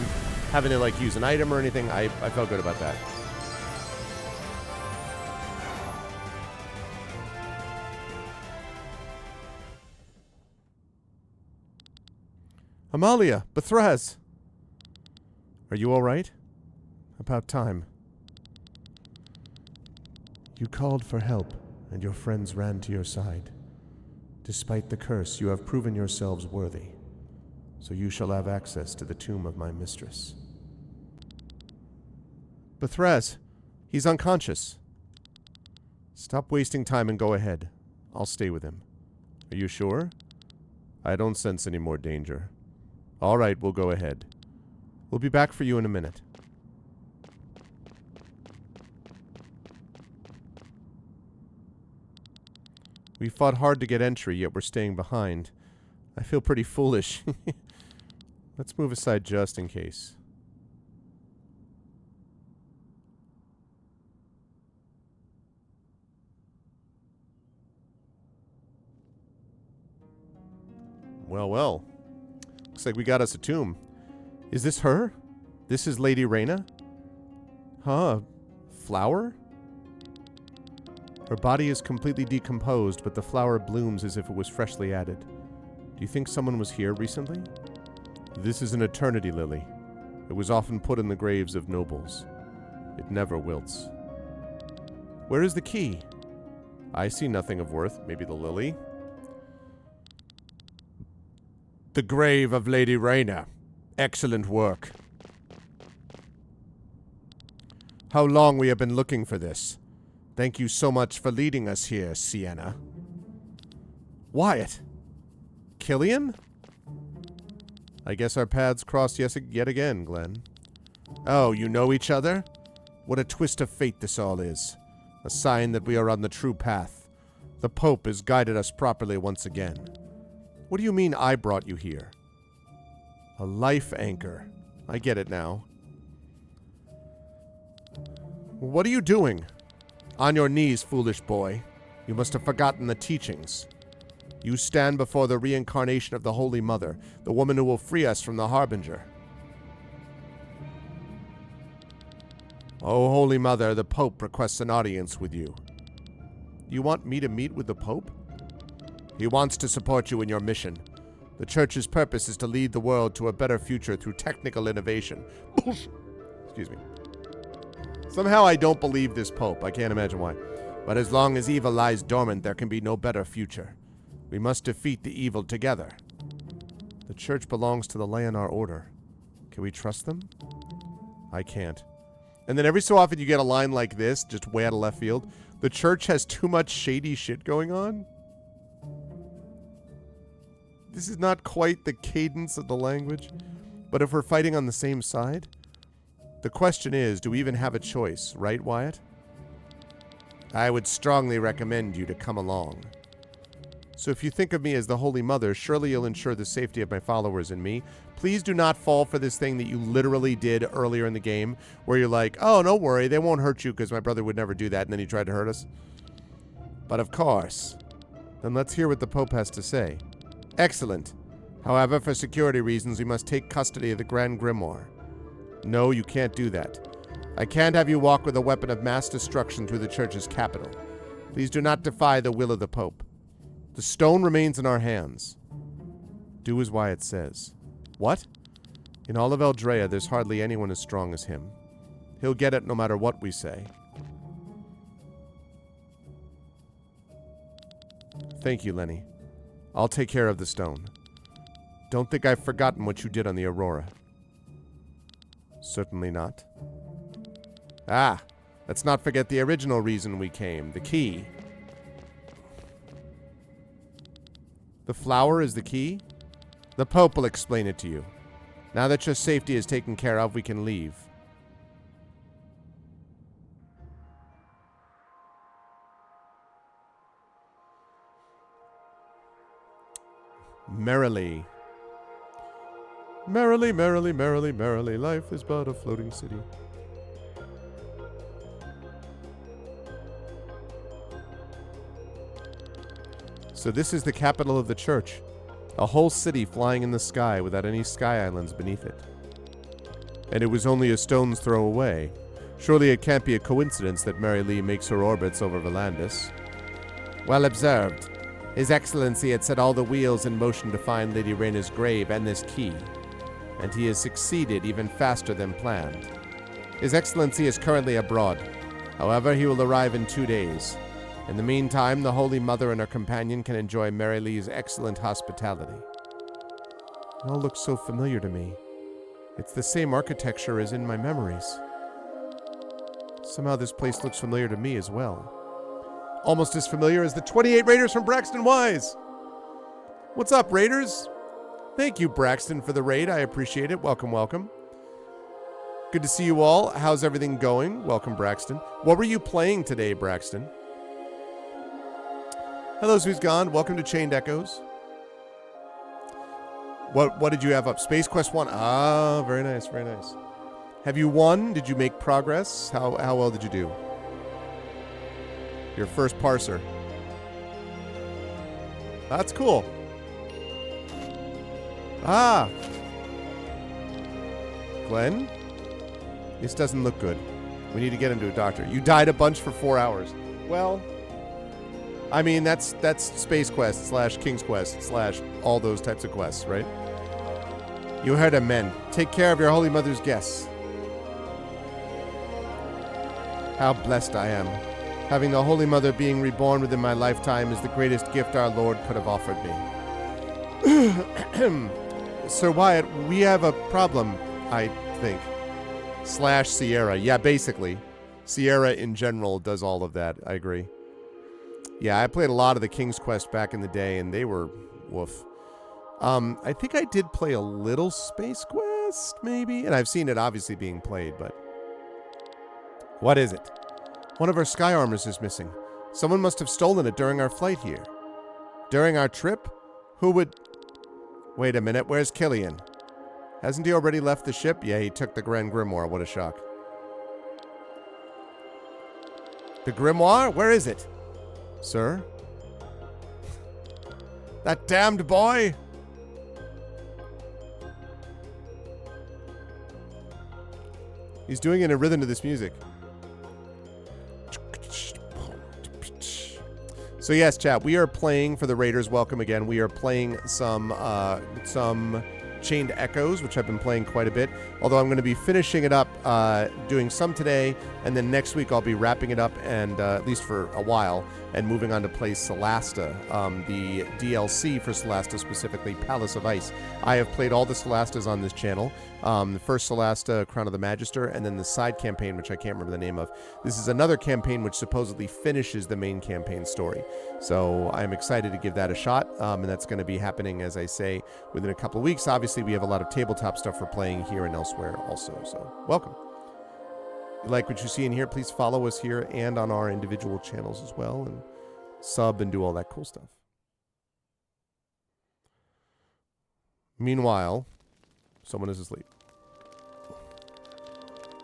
having to, like, use an item or anything. I felt good about that. Amalia, Bethraz. Are you all right? About time. You called for help, and your friends ran to your side. Despite the curse, you have proven yourselves worthy, so you shall have access to the tomb of my mistress. Bethraz, he's unconscious. Stop wasting time and go ahead. I'll stay with him. Are you sure? I don't sense any more danger. All right, we'll go ahead. We'll be back for you in a minute. We fought hard to get entry, yet we're staying behind. I feel pretty foolish. Let's move aside just in case. Well, well. Looks like we got us a tomb. Is this her? This is Lady Reyna? Huh. Flower? Her body is completely decomposed, but the flower blooms as if it was freshly added. Do you think someone was here recently? This is an eternity lily. It was often put in the graves of nobles. It never wilts. Where is the key? I see nothing of worth. Maybe the lily? The grave of Lady Reyna. Excellent work. How long we have been looking for this. Thank you so much for leading us here, Sienna. Wyatt. Killian? I guess our paths crossed yet again, Glenn. Oh, you know each other? What a twist of fate this all is. A sign that we are on the true path. The Pope has guided us properly once again. What do you mean I brought you here? A life anchor. I get it now. What are you doing? On your knees, foolish boy. You must have forgotten the teachings. You stand before the reincarnation of the Holy Mother, the woman who will free us from the Harbinger. Oh, Holy Mother, the Pope requests an audience with you. You want me to meet with the Pope? He wants to support you in your mission. The Church's purpose is to lead the world to a better future through technical innovation. Excuse me. Somehow I don't believe this Pope. I can't imagine why. But as long as evil lies dormant, there can be no better future. We must defeat the evil together. The Church belongs to the Leonar Order. Can we trust them? I can't. And then every so often you get a line like this, just way out of left field. The Church has too much shady shit going on. This is not quite the cadence of the language. But if we're fighting on the same side... The question is, do we even have a choice, right, Wyatt? I would strongly recommend you to come along. So if you think of me as the Holy Mother, surely you'll ensure the safety of my followers and me. Please do not fall for this thing that you literally did earlier in the game, where you're like, oh, don't worry, they won't hurt you because my brother would never do that, and then he tried to hurt us. But of course. Then let's hear what the Pope has to say. Excellent. However, for security reasons, we must take custody of the Grand Grimoire. No, you can't do that. I can't have you walk with a weapon of mass destruction through the Church's capital. Please do not defy the will of the Pope. The stone remains in our hands. Do as Wyatt says. What? In all of Eldrea, there's hardly anyone as strong as him. He'll get it no matter what we say. Thank you, Lenny. I'll take care of the stone. Don't think I've forgotten what you did on the Aurora. Certainly not. Ah, let's not forget the original reason we came, the key. The flower is the key? The Pope will explain it to you. Now that your safety is taken care of, we can leave. Merrily. Merrily, merrily, merrily, merrily, life is but a floating city. So this is the capital of the church. A whole city flying in the sky without any sky islands beneath it. And it was only a stone's throw away. Surely it can't be a coincidence that Mary Lee makes her orbits over Volandis. Well observed. His Excellency had set all the wheels in motion to find Lady Rhaena's grave and this key. And he has succeeded even faster than planned. His Excellency is currently abroad. However, he will arrive in 2 days. In the meantime, the Holy Mother and her companion can enjoy Mary Lee's excellent hospitality. It all looks so familiar to me. It's the same architecture as in my memories. Somehow this place looks familiar to me as well. Almost as familiar as the 28 Raiders from Braxton Wise. What's up, Raiders? Thank you, Braxton, for the raid. I appreciate it. Welcome, welcome. Good to see you all. How's everything going? Welcome, Braxton. What were you playing today, Braxton? Hello, Who's Gone. Welcome to Chained Echoes. What did you have up? Space Quest 1. Ah, very nice, very nice. Have you won? Did you make progress? How well did you do? Your first parser. That's cool. Ah. Glenn? This doesn't look good. We need to get him to a doctor. You died a bunch for 4 hours. Well, I mean, that's Space Quest / King's Quest / all those types of quests, right? You heard him, men. Take care of your Holy Mother's guests. How blessed I am. Having the Holy Mother being reborn within my lifetime is the greatest gift our Lord could have offered me. Sir Wyatt, we have a problem, I think. / Sierra. Yeah, basically. Sierra in general does all of that. I agree. Yeah, I played a lot of the King's Quest back in the day, and they were woof. I think I did play a little Space Quest, maybe? And I've seen it obviously being played, but... What is it? One of our sky armors is missing. Someone must have stolen it during our flight here. During our trip? Who would... Wait a minute, where's Killian? Hasn't he already left the ship? Yeah, he took the Grand Grimoire. What a shock. The Grimoire? Where is it? Sir? That damned boy! He's doing it in a rhythm to this music. So yes, chat, we are playing, for the Raiders, welcome again, we are playing some Chained Echoes, which I've been playing quite a bit, although I'm going to be finishing it up, doing some today, and then next week I'll be wrapping it up, and at least for a while, and moving on to play Solasta, the DLC for Solasta, specifically Palace of Ice. I have played all the Solastas on this channel, the first Solasta, Crown of the Magister, and then the side campaign, which I can't remember the name of. This is another campaign which supposedly finishes the main campaign story. So I'm excited to give that a shot, and that's going to be happening, as I say, within a couple of weeks. Obviously, we have a lot of tabletop stuff we're playing here and elsewhere also, so welcome. If you like what you see in here, please follow us here and on our individual channels as well, and sub and do all that cool stuff. Meanwhile, someone is asleep.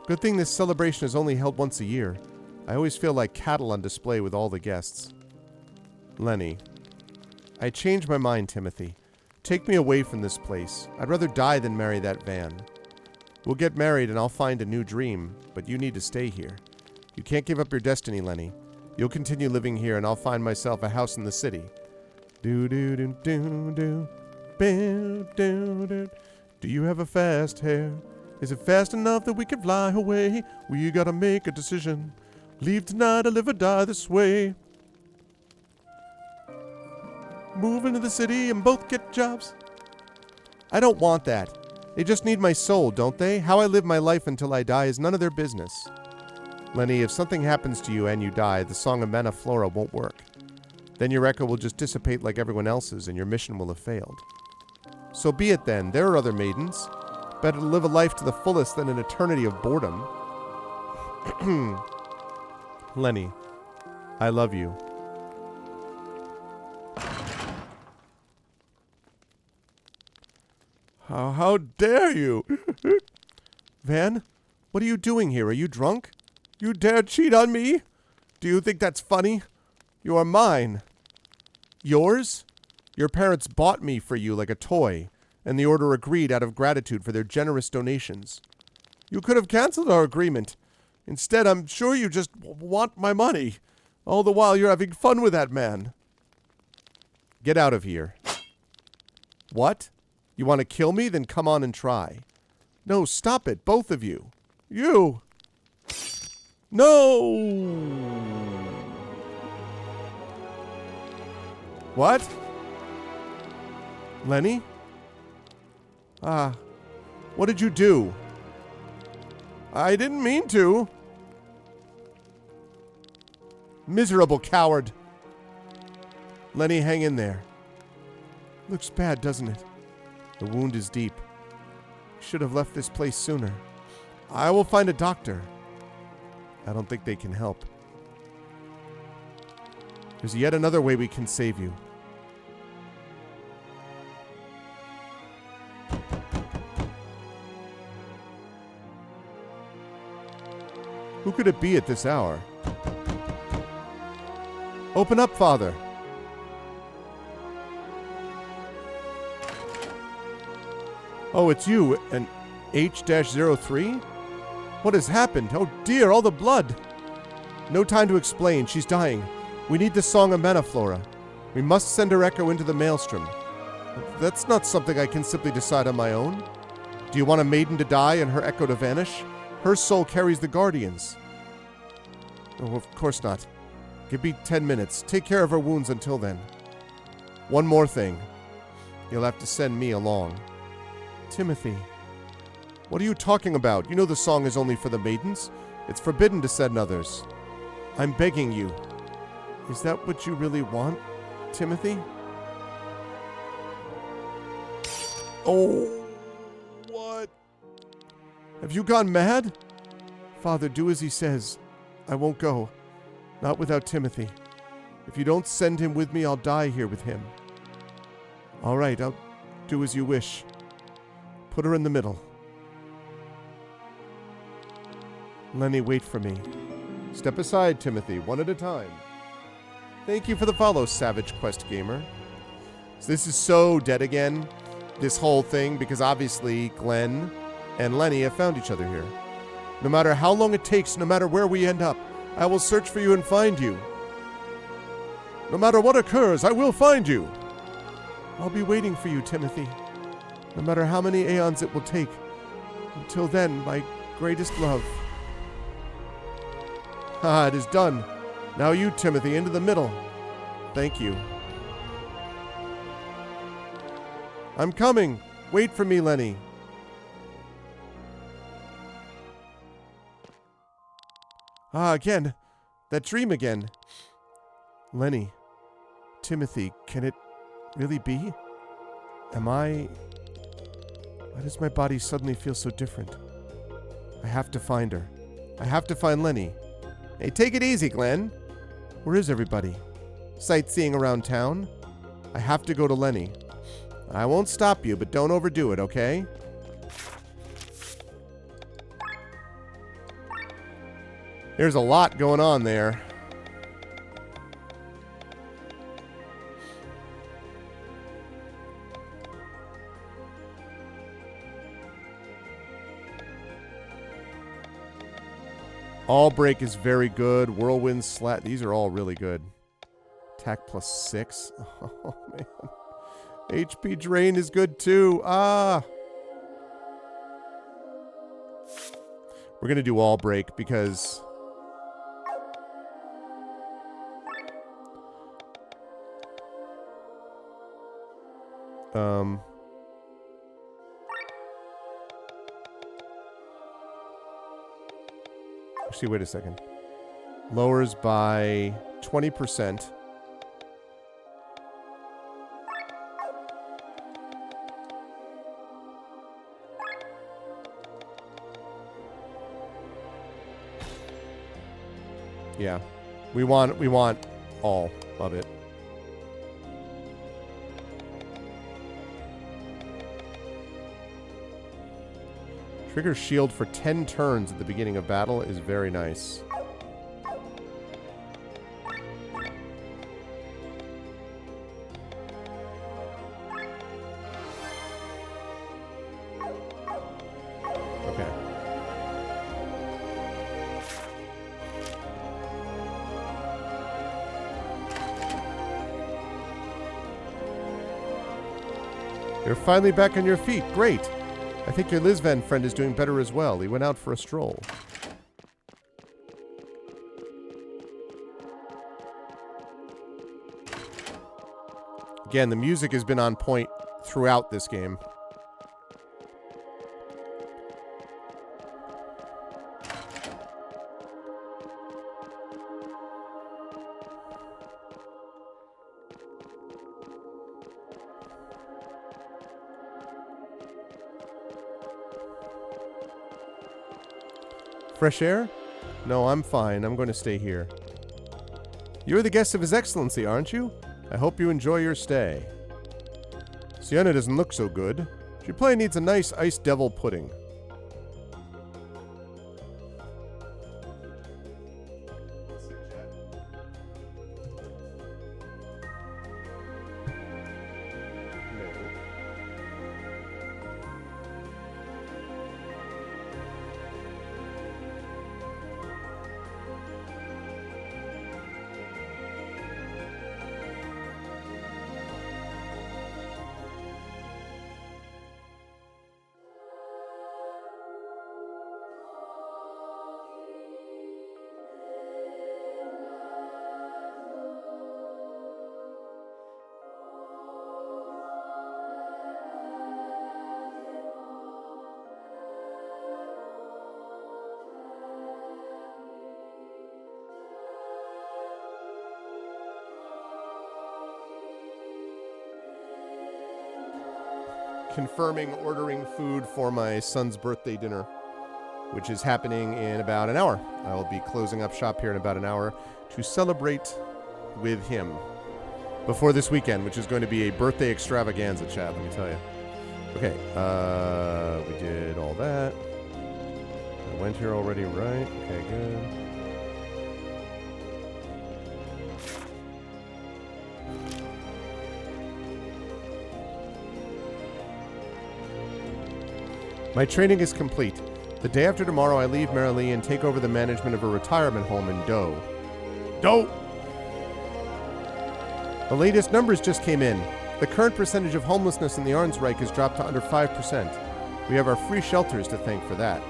Good thing this celebration is only held once a year. I always feel like cattle on display with all the guests. Lenny. I changed my mind, Timothy. Take me away from this place. I'd rather die than marry that van. We'll get married and I'll find a new dream, but you need to stay here. You can't give up your destiny, Lenny. You'll continue living here and I'll find myself a house in the city. Do-do-do-do-do. Do-do-do. Do you have a fast hair? Is it fast enough that we can fly away? We gotta make a decision. Leave tonight or live or die this way. Move into the city and both get jobs. I don't want that. They just need my soul, don't they? How I live my life until I die is none of their business. Lenny, if something happens to you and you die, the Song of Mana Flora won't work. Then your echo will just dissipate like everyone else's and your mission will have failed. So be it then. There are other maidens. Better to live a life to the fullest than an eternity of boredom. Lenny, I love you. How dare you? Van, what are you doing here? Are you drunk? You dare cheat on me? Do you think that's funny? You are mine. Yours? Your parents bought me for you like a toy, and the Order agreed out of gratitude for their generous donations. You could have canceled our agreement. Instead, I'm sure you just want my money. All the while you're having fun with that man. Get out of here. What? You want to kill me? Then come on and try. No, stop it, both of you. You! No! What? Lenny? What did you do? I didn't mean to. Miserable coward. Lenny, hang in there. Looks bad, doesn't it? The wound is deep. Should have left this place sooner. I will find a doctor. I don't think they can help. There's yet another way we can save you. Who could it be at this hour? Open up, Father. Oh, it's you, an H-03? What has happened? Oh dear, all the blood! No time to explain, she's dying. We need the Song of Manaflora. We must send her echo into the Maelstrom. That's not something I can simply decide on my own. Do you want a maiden to die and her echo to vanish? Her soul carries the Guardians. Oh, of course not. Give me 10 minutes. Take care of her wounds until then. One more thing. You'll have to send me along. Timothy. What are you talking about? You know the song is only for the maidens. It's forbidden to send others. I'm begging you. Is that what you really want, Timothy? Oh, what? Have you gone mad? Father, do as he says. I won't go. Not without Timothy. If you don't send him with me, I'll die here with him. All right, I'll do as you wish. Put her in the middle. Lenny, wait for me. Step aside, Timothy, one at a time. Thank you for the follow, Savage Quest Gamer. So this is so dead again, this whole thing, because obviously Glenn and Lenny have found each other here. No matter how long it takes, no matter where we end up, I will search for you and find you. No matter what occurs, I will find you. I'll be waiting for you, Timothy. No matter how many aeons it will take. Until then, my greatest love. Ah, it is done. Now you, Timothy, into the middle. Thank you. I'm coming. Wait for me, Lenny. Ah, again. That dream again. Lenny. Timothy, can it really be? Why does my body suddenly feel so different? I have to find her. I have to find Lenny. Hey, take it easy, Glenn. Where is everybody? Sightseeing around town? I have to go to Lenny. I won't stop you, but don't overdo it, okay? There's a lot going on there. All break is very good. Whirlwind slat. These are all really good. Attack +6. Oh, man. HP drain is good too. Ah. We're going to do all break because... Actually, wait a second. Lowers by 20%. Yeah. We want all of it. Trigger shield for 10 turns at the beginning of battle is very nice. You're finally back on your feet. Great. I think your Lizvan friend is doing better as well. He went out for a stroll. Again, the music has been on point throughout this game. Fresh air? No, I'm fine. I'm going to stay here. You're the guest of His Excellency, aren't you? I hope you enjoy your stay. Sienna doesn't look so good. She probably needs a nice iced devil pudding. Confirming ordering food for my son's birthday dinner, which is happening in about an hour. I will be closing up shop here in about an hour to celebrate with him before this weekend, which is going to be a birthday extravaganza, chat, let me tell you. Okay, we did all that. I went here already, right? Okay, good. My training is complete. The day after tomorrow, I leave Marilee and take over the management of a retirement home in Doe. Doe! The latest numbers just came in. The current percentage of homelessness in the Arnsreich has dropped to under 5%. We have our free shelters to thank for that.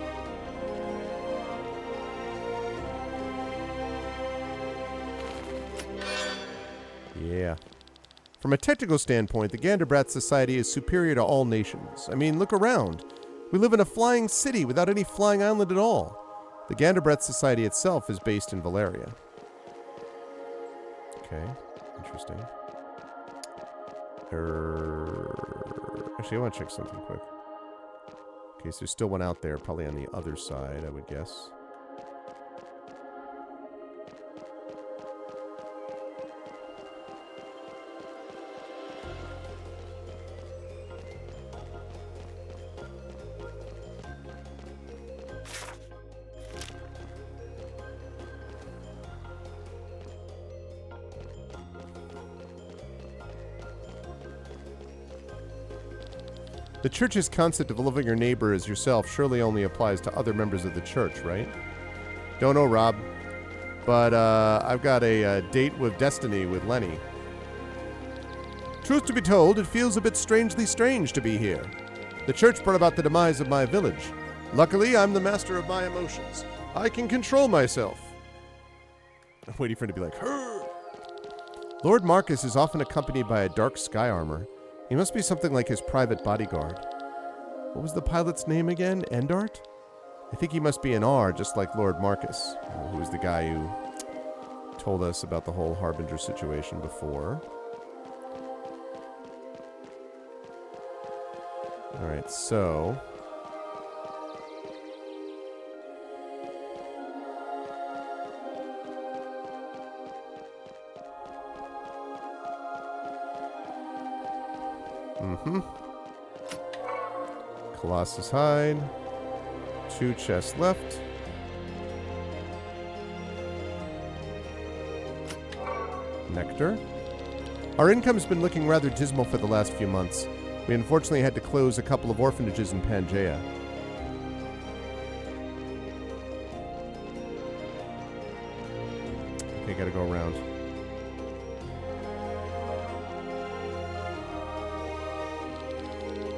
Yeah. From a technical standpoint, the Ganderbrat Society is superior to all nations. I mean, look around. We live in a flying city without any flying island at all. The Ganderbrat Society itself is based in Valeria. Okay, interesting. Actually, I want to check something quick. Okay, so there's still one out there, probably on the other side, I would guess. The church's concept of loving your neighbor as yourself surely only applies to other members of the church, right? Don't know, Rob. But I've got a date with destiny with Lenny. Truth to be told, it feels a bit strangely strange to be here. The church brought about the demise of my village. Luckily, I'm the master of my emotions. I can control myself. I'm waiting for him to be like, "Hurr!" Lord Marcus is often accompanied by a dark sky armor. He must be something like his private bodyguard. What was the pilot's name again? Endart? I think he must be an R, just like Lord Marcus, who was the guy who told us about the whole Harbinger situation before. Alright, so... Colossus hide. 2 chests left. Nectar. Our income's been looking rather dismal for the last few months. We unfortunately had to close a couple of orphanages in Pangaea. Okay, gotta go around.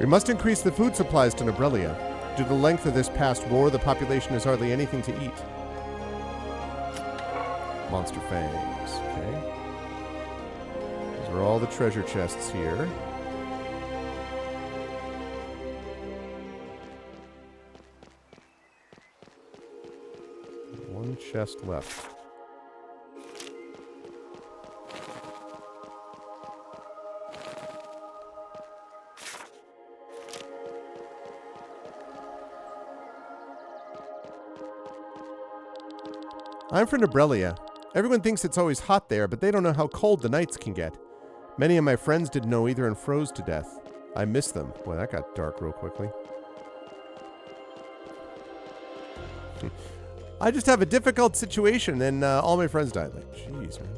We must increase the food supplies to Nobrelia. Due to the length of this past war, the population has hardly anything to eat. Monster fangs. Okay. Those are all the treasure chests here. One chest left. I'm from Nobrelia. Everyone thinks it's always hot there, but they don't know how cold the nights can get. Many of my friends didn't know either and froze to death. I miss them. Boy, that got dark real quickly. I just have a difficult situation, and all my friends died. Like, jeez, man.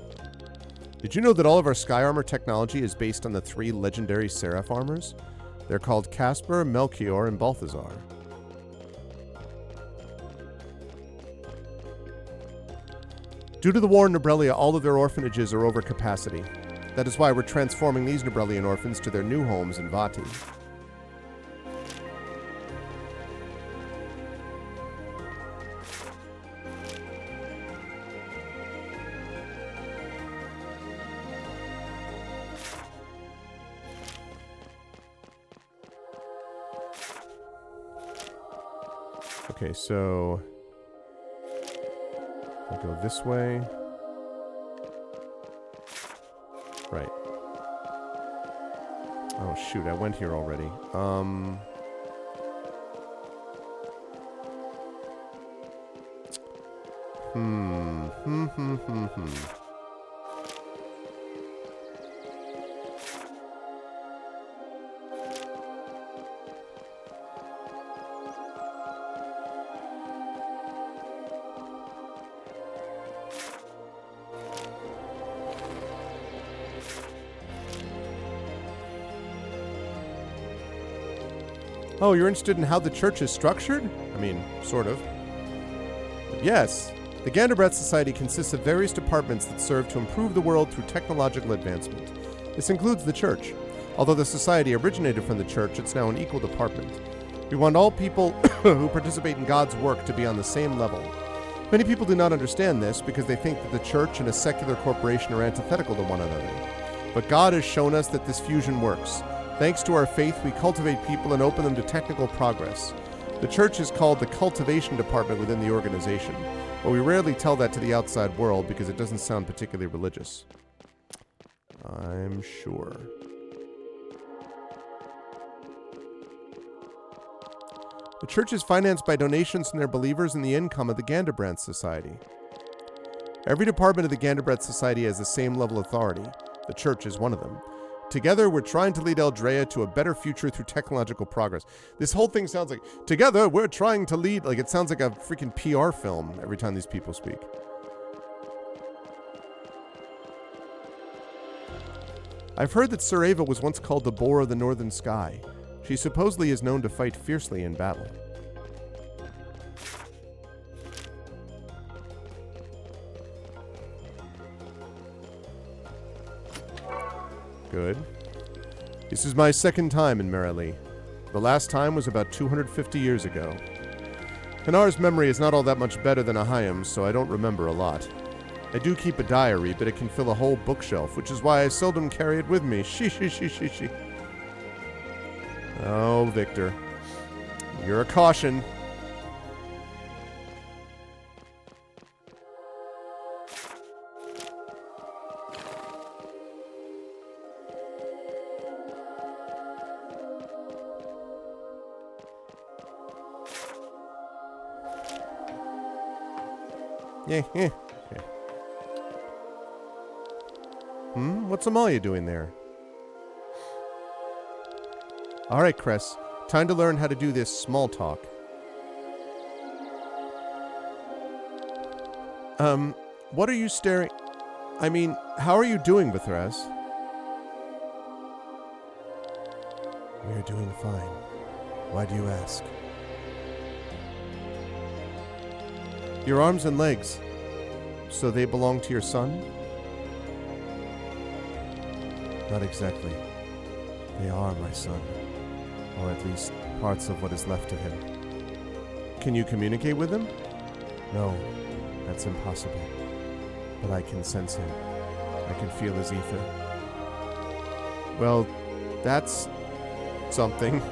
Did you know that all of our sky armor technology is based on the 3 legendary Seraph armors? They're called Casper, Melchior, and Balthazar. Due to the war in Nobrelia, all of their orphanages are over capacity. That is why we're transforming these Nobrelian orphans to their new homes in Vati. Okay, so I'll go this way. Right. Oh shoot, I went here already. Oh, you're interested in how the church is structured? I mean, sort of. Yes. The Ganderbrat Society consists of various departments that serve to improve the world through technological advancement. This includes the church. Although the society originated from the church, it's now an equal department. We want all people who participate in God's work to be on the same level. Many people do not understand this because they think that the church and a secular corporation are antithetical to one another. But God has shown us that this fusion works. Thanks to our faith, we cultivate people and open them to technical progress. The church is called the cultivation department within the organization, but we rarely tell that to the outside world because it doesn't sound particularly religious. I'm sure. The church is financed by donations from their believers and the income of the Ganderbrat Society. Every department of the Ganderbrat Society has the same level of authority. The church is one of them. Together, we're trying to lead Eldrea to a better future through technological progress. This whole thing sounds like, together, we're trying to lead, like it sounds like a freaking PR film every time these people speak. I've heard that Sir Ava was once called the Boar of the Northern Sky. She supposedly is known to fight fiercely in battle. Good. This is my second time in Merrilee. The last time was about 250 years ago. Hanar's memory is not all that much better than Ahayam's, so I don't remember a lot. I do keep a diary, but it can fill a whole bookshelf, which is why I seldom carry it with me. She. Oh, Victor. You're a caution. Yeah. Okay. What's Amalia doing there? Alright, Cress. Time to learn how to do this small talk. What are you staring... I mean, how are you doing, Bethras? We're doing fine. Why do you ask? Your arms and legs. So they belong to your son? Not exactly. They are my son. Or at least parts of what is left of him. Can you communicate with him? No, that's impossible. But I can sense him. I can feel his ether. Well, that's something.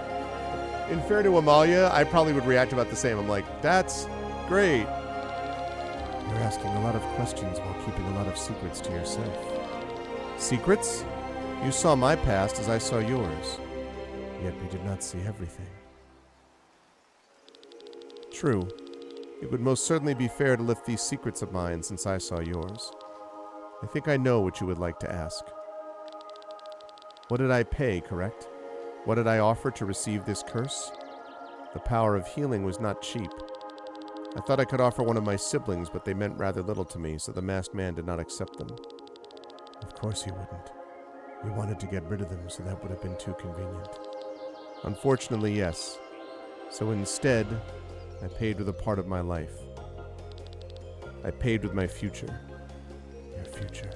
In fair to Amalia, I probably would react about the same. I'm like, that's great. You're asking a lot of questions while keeping a lot of secrets to yourself. Secrets? You saw my past as I saw yours. Yet we did not see everything. True. It would most certainly be fair to lift these secrets of mine since I saw yours. I think I know what you would like to ask. What did I pay, correct? What did I offer to receive this curse? The power of healing was not cheap. I thought I could offer one of my siblings, but they meant rather little to me, so the masked man did not accept them. Of course he wouldn't. You wanted to get rid of them, so that would have been too convenient. Unfortunately, yes. So instead, I paid with a part of my life. I paid with my future. Your future.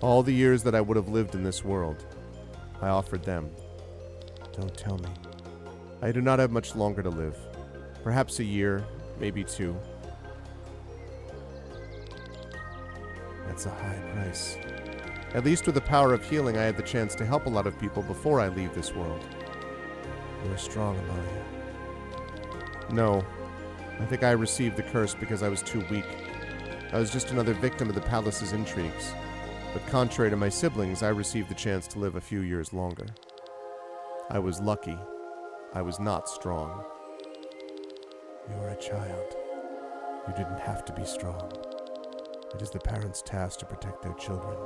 All the years that I would have lived in this world, I offered them. Don't tell me. I do not have much longer to live. Perhaps a year, maybe 2. That's a high price. At least with the power of healing, I had the chance to help a lot of people before I leave this world. You are strong, Amalia. No. I think I received the curse because I was too weak. I was just another victim of the palace's intrigues. But contrary to my siblings, I received the chance to live a few years longer. I was lucky. I was not strong. You were a child. You didn't have to be strong. It is the parents' task to protect their children.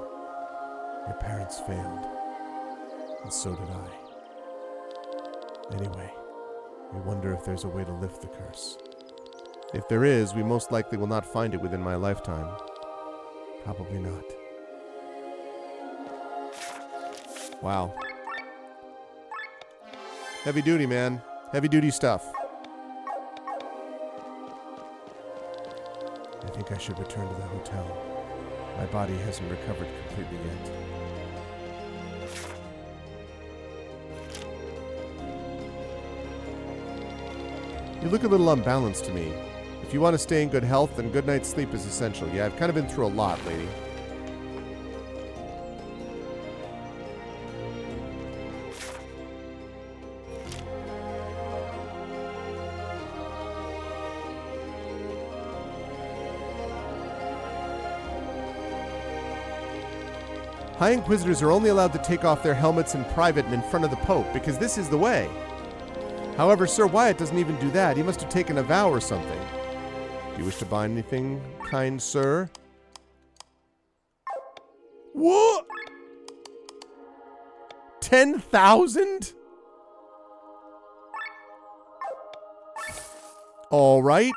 Your parents failed. And so did I. Anyway, we wonder if there's a way to lift the curse. If there is, we most likely will not find it within my lifetime. Probably not. Wow. Heavy duty, man. Heavy duty stuff. I think I should return to the hotel. My body hasn't recovered completely yet. You look a little unbalanced to me. If you want to stay in good health, then good night's sleep is essential. Yeah, I've kind of been through a lot, lady. High Inquisitors are only allowed to take off their helmets in private and in front of the Pope, because this is the way. However, Sir Wyatt doesn't even do that. He must have taken a vow or something. Do you wish to buy anything, kind sir? What? 10,000? All right.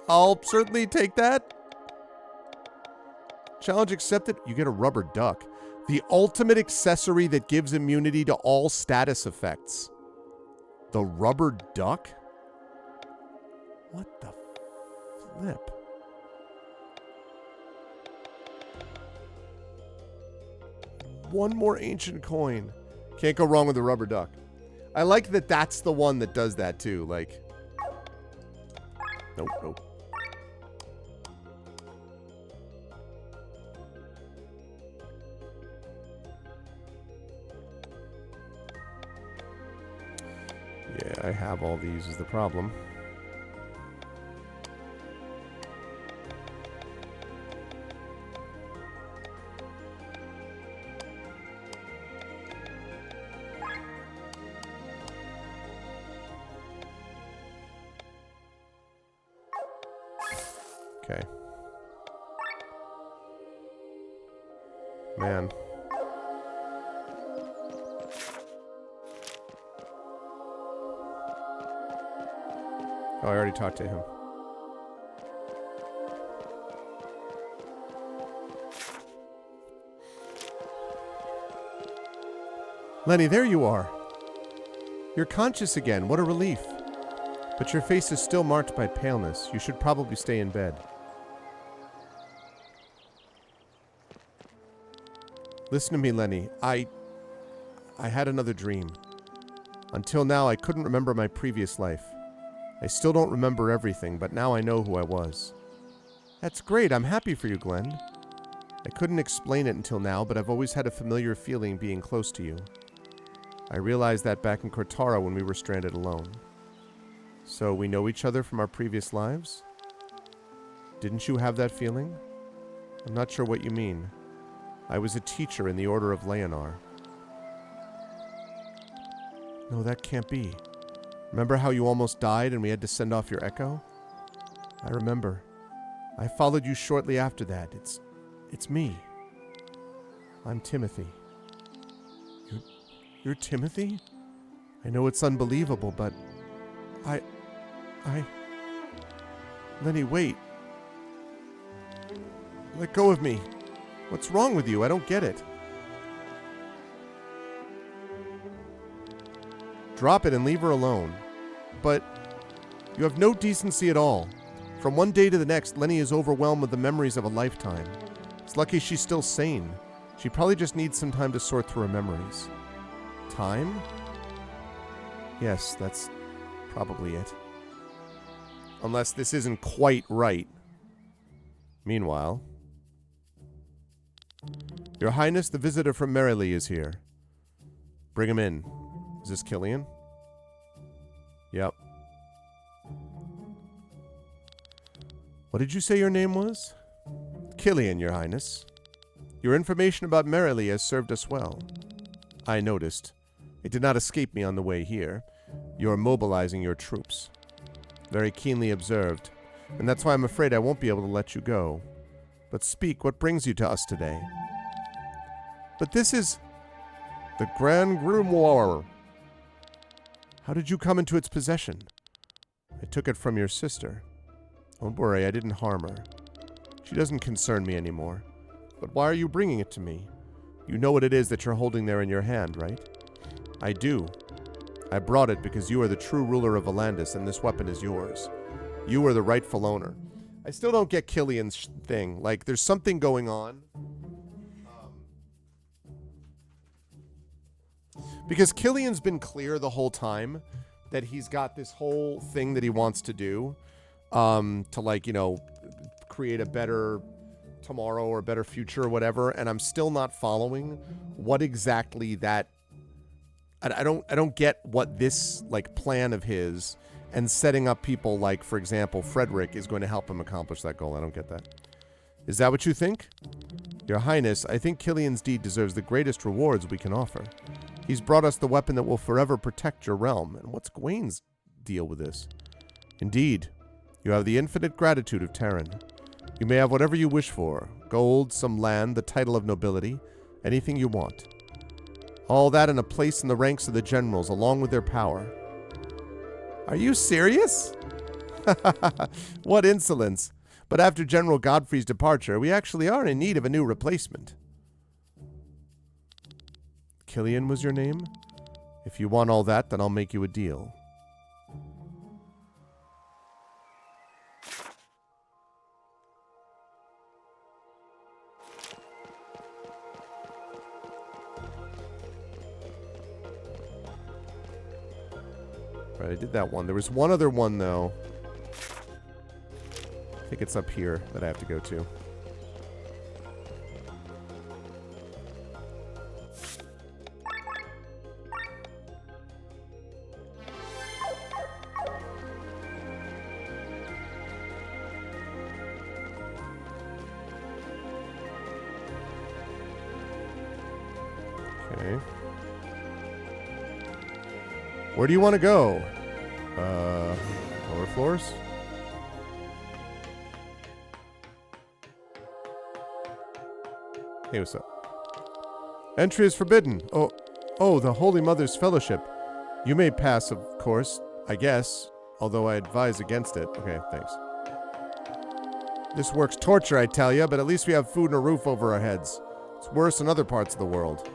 I'll certainly take that. Challenge accepted. You get a rubber duck. The ultimate accessory that gives immunity to all status effects. The rubber duck? What the flip? One more ancient coin. Can't go wrong with the rubber duck. I like that that's the one that does that too. Like, nope, nope. Yeah, I have all these is the problem. Okay. Man. Oh, I already talked to him. Lenny, there you are. You're conscious again. What a relief. But your face is still marked by paleness. You should probably stay in bed. Listen to me, Lenny. I had another dream. Until now, I couldn't remember my previous life. I still don't remember everything, but now I know who I was. That's great. I'm happy for you, Glenn. I couldn't explain it until now, but I've always had a familiar feeling being close to you. I realized that back in Cortara when we were stranded alone. So we know each other from our previous lives? Didn't you have that feeling? I'm not sure what you mean. I was a teacher in the Order of Leonar. No, that can't be. Remember how you almost died and we had to send off your echo? I remember. I followed you shortly after that. It's me. I'm Timothy. You're Timothy? I know it's unbelievable, but Lenny, wait. Let go of me. What's wrong with you? I don't get it. Drop it and leave her alone. But you have no decency at all. From one day to the next, Lenny is overwhelmed with the memories of a lifetime. It's lucky she's still sane. She probably just needs some time to sort through her memories. Time? Yes, that's probably it. Unless this isn't quite right. Meanwhile... Your Highness, the visitor from Merrily is here. Bring him in. Is this Killian? Yep. What did you say your name was? Killian, Your Highness. Your information about Merrily has served us well. I noticed. It did not escape me on the way here. You're mobilizing your troops. Very keenly observed. And that's why I'm afraid I won't be able to let you go. But speak, what brings you to us today? But this is... the Grand Grimoire. How did you come into its possession? I took it from your sister. Don't worry, I didn't harm her. She doesn't concern me anymore. But why are you bringing it to me? You know what it is that you're holding there in your hand, right? I do. I brought it because you are the true ruler of Volandis, and this weapon is yours. You are the rightful owner. I still don't get Killian's thing. Like, there's something going on. Because Killian's been clear the whole time that he's got this whole thing that he wants to do to, like, you know, create a better tomorrow or a better future or whatever, and I'm still not following what exactly that... I don't get what this, like, plan of his and setting up people like, for example, Frederick is going to help him accomplish that goal. I don't get that. Is that what you think? Your Highness, I think Killian's deed deserves the greatest rewards we can offer. He's brought us the weapon that will forever protect your realm. And what's Gawain's deal with this? Indeed, you have the infinite gratitude of Terran. You may have whatever you wish for. Gold, some land, the title of nobility, anything you want. All that in a place in the ranks of the generals, along with their power. Are you serious? What insolence. But after General Godfrey's departure, we actually are in need of a new replacement. Killian was your name? If you want all that, then I'll make you a deal. Right, I did that one. There was one other one, though. I think it's up here that I have to go to. Okay. Where do you want to go? Lower floors? Hey, what's up? Entry is forbidden. Oh, the Holy Mother's Fellowship. You may pass, of course, I guess, although I advise against it. Okay, thanks. This work's torture, I tell ya, but at least we have food and a roof over our heads. It's worse in other parts of the world.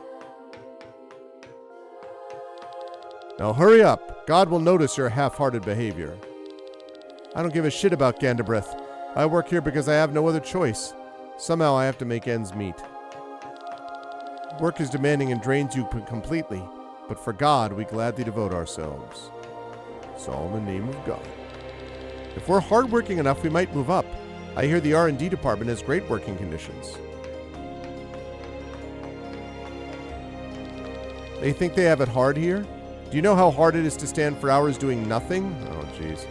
Now hurry up. God will notice your half-hearted behavior. I don't give a shit about Gandabrith. I work here because I have no other choice. Somehow I have to make ends meet. Work is demanding and drains you completely. but for God we gladly devote ourselves. It's all in the name of God. If we're hardworking enough, we might move up. I hear the R&D department has great working conditions. They think they have it hard here? Do you know how hard it is to stand for hours doing nothing? Oh, jeez.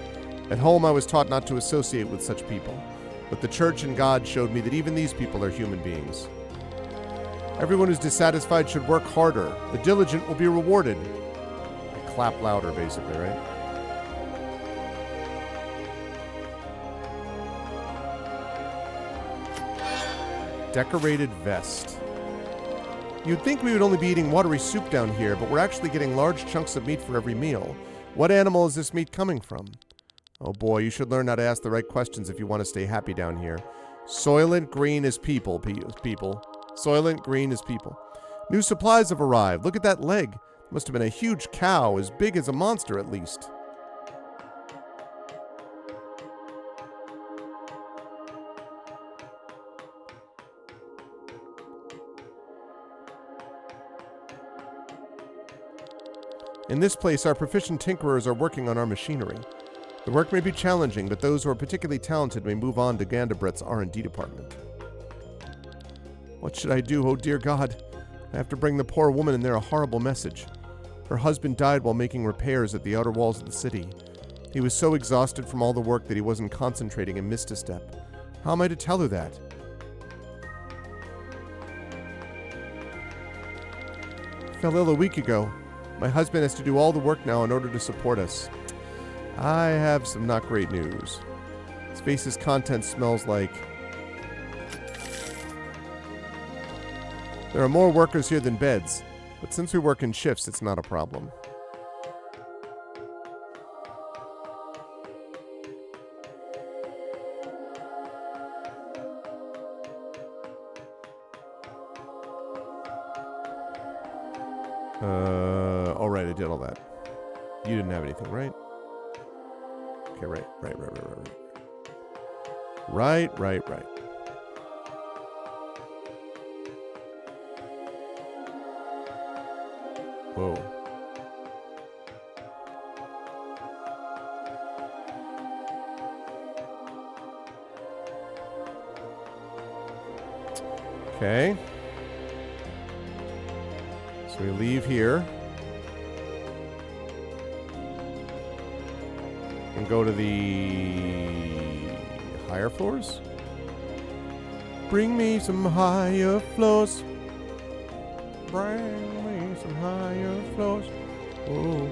At home, I was taught not to associate with such people. But the church and God showed me that even these people are human beings. Everyone who's dissatisfied should work harder. The diligent will be rewarded. I clap louder, basically, right? Decorated vest. You'd think we would only be eating watery soup down here, but we're actually getting large chunks of meat for every meal. What animal is this meat coming from? Oh boy, you should learn how to ask the right questions if you want to stay happy down here. Soylent Green is people. Soylent Green is people. New supplies have arrived. Look at that leg. Must have been a huge cow, as big as a monster at least. In this place, our proficient tinkerers are working on our machinery. The work may be challenging, but those who are particularly talented may move on to Gandabret's R&D department. What should I do? Oh dear God. I have to bring the poor woman in there a horrible message. Her husband died while making repairs at the outer walls of the city. He was so exhausted from all the work that he wasn't concentrating and missed a step. How am I to tell her that? Fell ill a week ago. My husband has to do all the work now in order to support us. I have some not great news. His face's content smells like... There are more workers here than beds, but since we work in shifts, it's not a problem. All right, I did all that. You didn't have anything, right? Okay, right. Right. Whoa. Okay. So we leave here. And go to the higher floors? Bring me some higher floors. Bring me some higher floors. Whoa.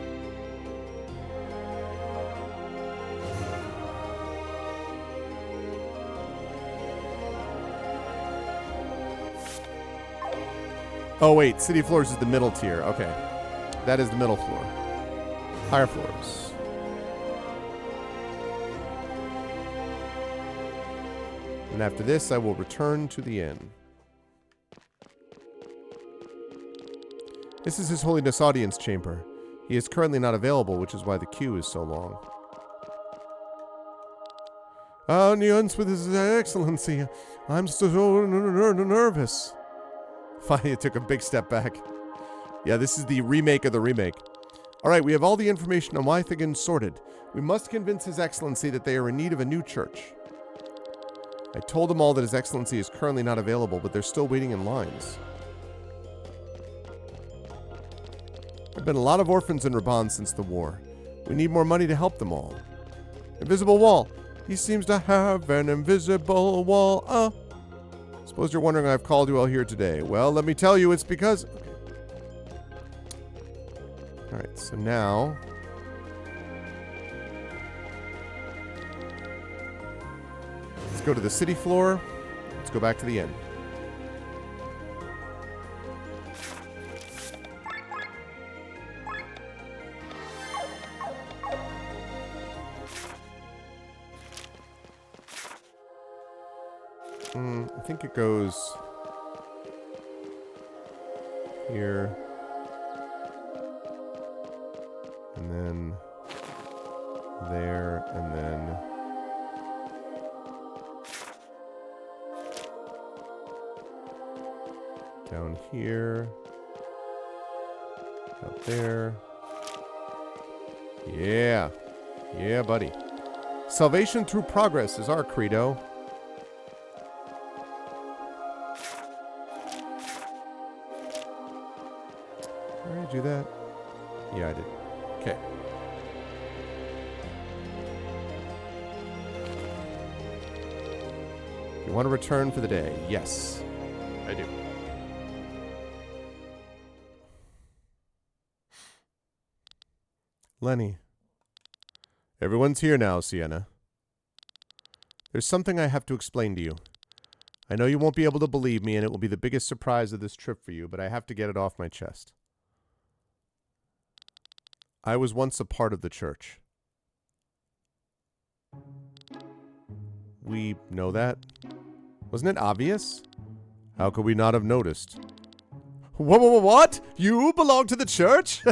Oh wait, city floors is the middle tier. Okay. That is the middle floor. Higher floors. And after this, I will return to the inn. This is His Holiness' audience chamber. He is currently not available, which is why the queue is so long. Audience with His Excellency. I'm so nervous. Finally, it took a big step back. Yeah, this is the remake of the remake. Alright, we have all the information on Wythagen sorted. We must convince His Excellency that they are in need of a new church. I told them all that His Excellency is currently not available, but they're still waiting in lines. There have been a lot of orphans in Raban since the war. We need more money to help them all. Invisible wall. He seems to have an invisible wall. Suppose you're wondering why I've called you all here today. Well, let me tell you, it's because... Alright, so now... Let's go to the city floor. Let's go back to the inn. I think it goes here. And then there, and then... down here. Up there. Yeah. Yeah, buddy. Salvation through progress is our credo. Did I do that? Yeah, I did. Okay. You want to return for the day? Yes, I do. Lenny. Everyone's here now, Sienna. There's something I have to explain to you. I know you won't be able to believe me, and it will be the biggest surprise of this trip for you, but I have to get it off my chest. I was once a part of the church. We know that. Wasn't it obvious? How could we not have noticed? What? You belong to the church?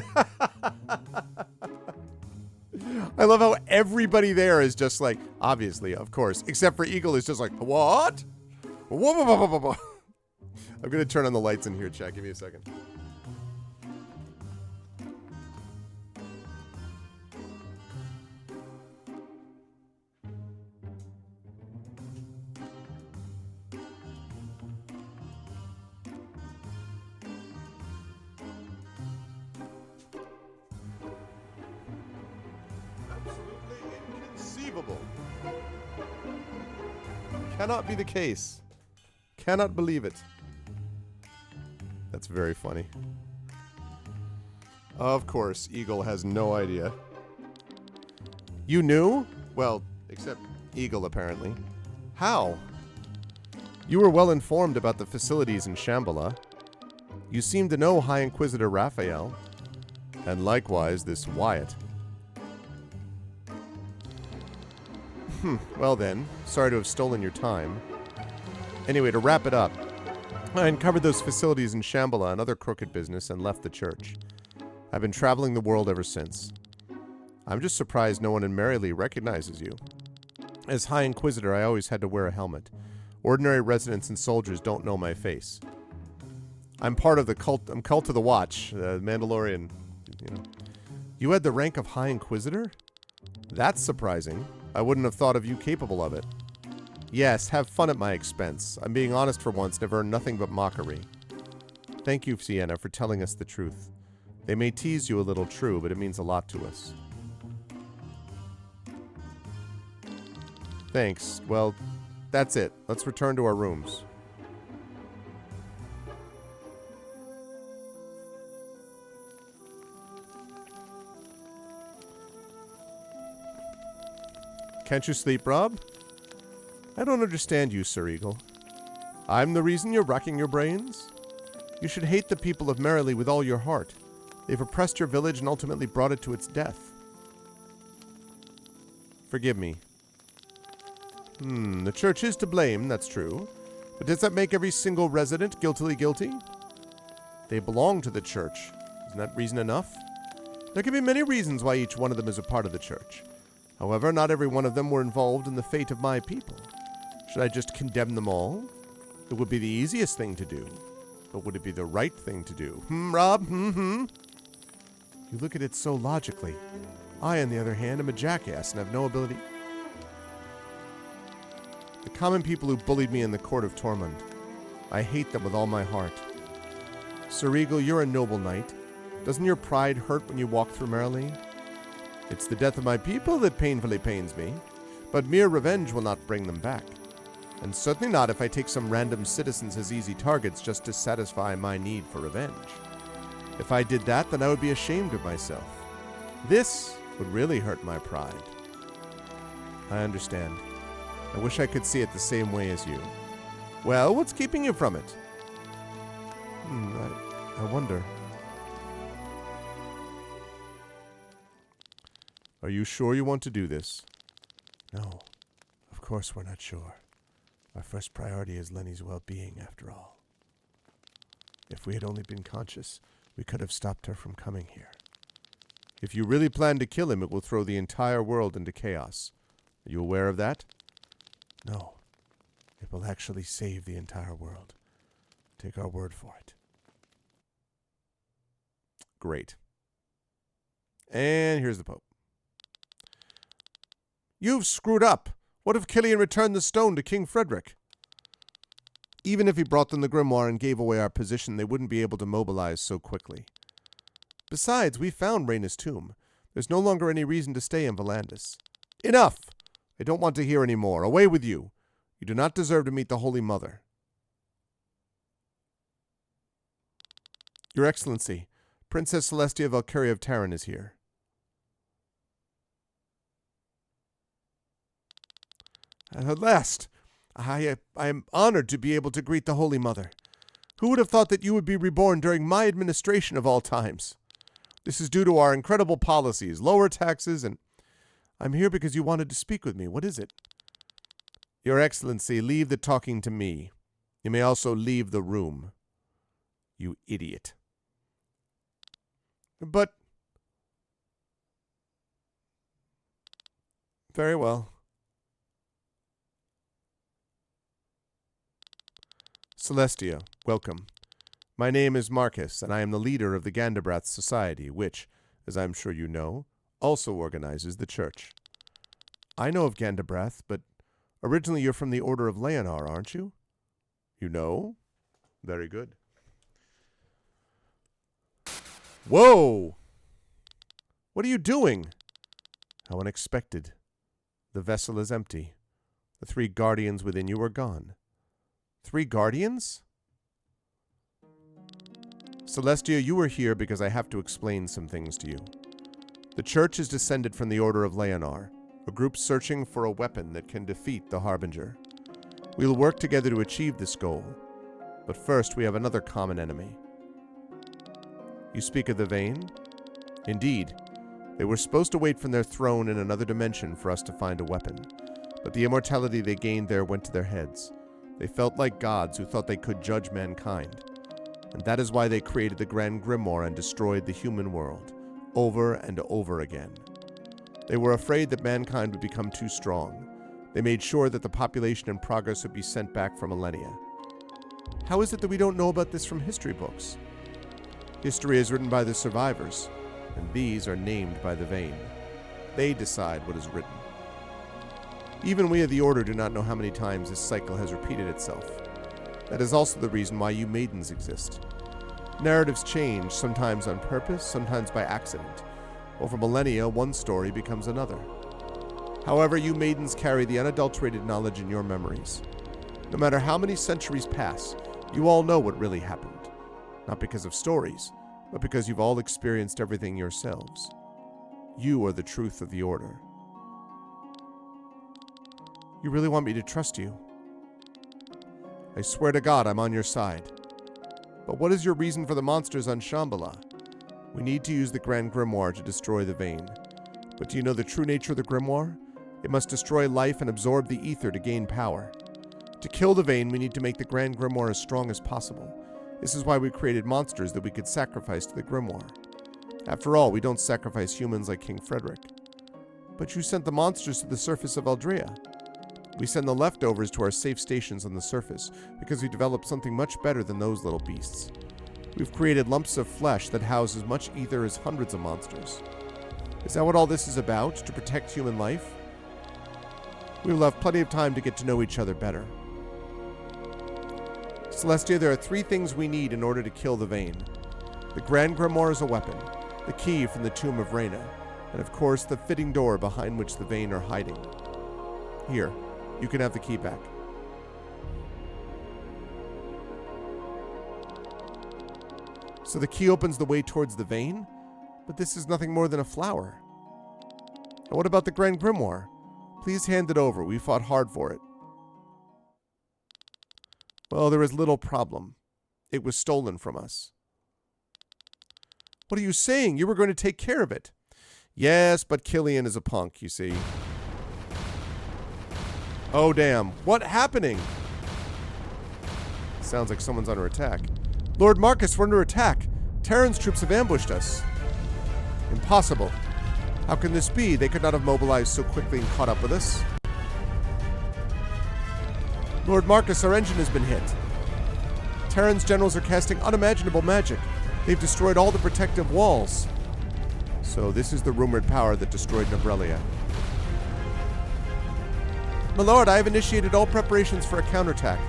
I love how everybody there is just like, obviously, of course, except for Eagle is just like, what? I'm going to turn on the lights in here, chat. Give me a second. Inconceivable. Cannot be the case. Cannot believe it. That's very funny. Of course, Eagle has no idea. You knew? Well, except Eagle, apparently. How? You were well informed about the facilities in Shambhala. You seem to know High Inquisitor Raphael. And likewise, this Wyatt. Well then, sorry to have stolen your time. Anyway, to wrap it up, I uncovered those facilities in Shambhala and other crooked business and left the church. I've been traveling the world ever since. I'm just surprised no one in Marylee recognizes you. As High Inquisitor, I always had to wear a helmet. Ordinary residents and soldiers don't know my face. I'm part of the cult. I'm Cult of the Watch, Mandalorian. You know. You had the rank of High Inquisitor? That's surprising. I wouldn't have thought of you capable of it. Yes, have fun at my expense. I'm being honest for once and have earned nothing but mockery. Thank you, Sienna, for telling us the truth. They may tease you a little, true, but it means a lot to us. Thanks. Well, that's it. Let's return to our rooms. Can't you sleep, Rob? I don't understand you, Sir Eagle. I'm the reason you're racking your brains? You should hate the people of Marylee with all your heart. They've oppressed your village and ultimately brought it to its death. Forgive me. The church is to blame, that's true. But does that make every single resident guiltily guilty? They belong to the church. Isn't that reason enough? There can be many reasons why each one of them is a part of the church. However, not every one of them were involved in the fate of my people. Should I just condemn them all? It would be the easiest thing to do. But would it be the right thing to do? Rob? You look at it so logically. I, on the other hand, am a jackass and have no ability. The common people who bullied me in the court of Tormund. I hate them with all my heart. Sir Eagle, you're a noble knight. Doesn't your pride hurt when you walk through Marylee? It's the death of my people that painfully pains me, but mere revenge will not bring them back. And certainly not if I take some random citizens as easy targets just to satisfy my need for revenge. If I did that, then I would be ashamed of myself. This would really hurt my pride. I understand. I wish I could see it the same way as you. Well, what's keeping you from it? I wonder. Are you sure you want to do this? No, of course we're not sure. Our first priority is Lenny's well-being, after all. If we had only been conscious, we could have stopped her from coming here. If you really plan to kill him, it will throw the entire world into chaos. Are you aware of that? No. It will actually save the entire world. Take our word for it. Great. And here's the Pope. You've screwed up. What if Killian returned the stone to King Frederick? Even if he brought them the grimoire and gave away our position, they wouldn't be able to mobilize so quickly. Besides, we found Rhaenys' tomb. There's no longer any reason to stay in Volandis. Enough! I don't want to hear any more. Away with you. You do not deserve to meet the Holy Mother. Your Excellency, Princess Celestia Valkyria of Terran is here. At last, I am honored to be able to greet the Holy Mother. Who would have thought that you would be reborn during my administration of all times? This is due to our incredible policies, lower taxes, and I'm here because you wanted to speak with me. What is it? Your Excellency, leave the talking to me. You may also leave the room. You idiot. But... Very well. Celestia, welcome. My name is Marcus, and I am the leader of the Gandabrath Society, which, as I'm sure you know, also organizes the church. I know of Gandabrath, but originally you're from the Order of Leonar, aren't you? You know? Very good. Whoa! What are you doing? How unexpected. The vessel is empty. The 3 guardians within you are gone. 3 guardians? Celestia, you are here because I have to explain some things to you. The Church is descended from the Order of Leonar, a group searching for a weapon that can defeat the Harbinger. We will work together to achieve this goal, but first we have another common enemy. You speak of the Vayne? Indeed. They were supposed to wait from their throne in another dimension for us to find a weapon, but the immortality they gained there went to their heads. They felt like gods who thought they could judge mankind. And that is why they created the Grand Grimoire and destroyed the human world, over and over again. They were afraid that mankind would become too strong. They made sure that the population and progress would be sent back for millennia. How is it that we don't know about this from history books? History is written by the survivors, and these are named by the Vayne. They decide what is written. Even we of the Order do not know how many times this cycle has repeated itself. That is also the reason why you maidens exist. Narratives change, sometimes on purpose, sometimes by accident. Over millennia, one story becomes another. However, you maidens carry the unadulterated knowledge in your memories. No matter how many centuries pass, you all know what really happened. Not because of stories, but because you've all experienced everything yourselves. You are the truth of the Order. You really want me to trust you? I swear to God I'm on your side. But what is your reason for the monsters on Shambhala? We need to use the Grand Grimoire to destroy the Vayne. But do you know the true nature of the Grimoire? It must destroy life and absorb the ether to gain power. To kill the Vayne, we need to make the Grand Grimoire as strong as possible. This is why we created monsters that we could sacrifice to the Grimoire. After all, we don't sacrifice humans like King Frederick. But you sent the monsters to the surface of Aldrea. We send the leftovers to our safe stations on the surface because we developed something much better than those little beasts. We've created lumps of flesh that house as much ether as hundreds of monsters. Is that what all this is about, to protect human life? We will have plenty of time to get to know each other better. Celestia, there are 3 things we need in order to kill the Vayne. The Grand Grimoire is a weapon, the key from the tomb of Rhaena, and of course the fitting door behind which the Vayne are hiding. Here. You can have the key back. So the key opens the way towards the Vayne? But this is nothing more than a flower. And what about the Grand Grimoire? Please hand it over. We fought hard for it. Well, there is little problem. It was stolen from us. What are you saying? You were going to take care of it. Yes, but Killian is a punk, you see. Oh, damn. What happening? Sounds like someone's under attack. Lord Marcus, we're under attack. Terran's troops have ambushed us. Impossible. How can this be? They could not have mobilized so quickly and caught up with us. Lord Marcus, our engine has been hit. Terran's generals are casting unimaginable magic. They've destroyed all the protective walls. So this is the rumored power that destroyed Nobrelia. My lord, I have initiated all preparations for a counterattack,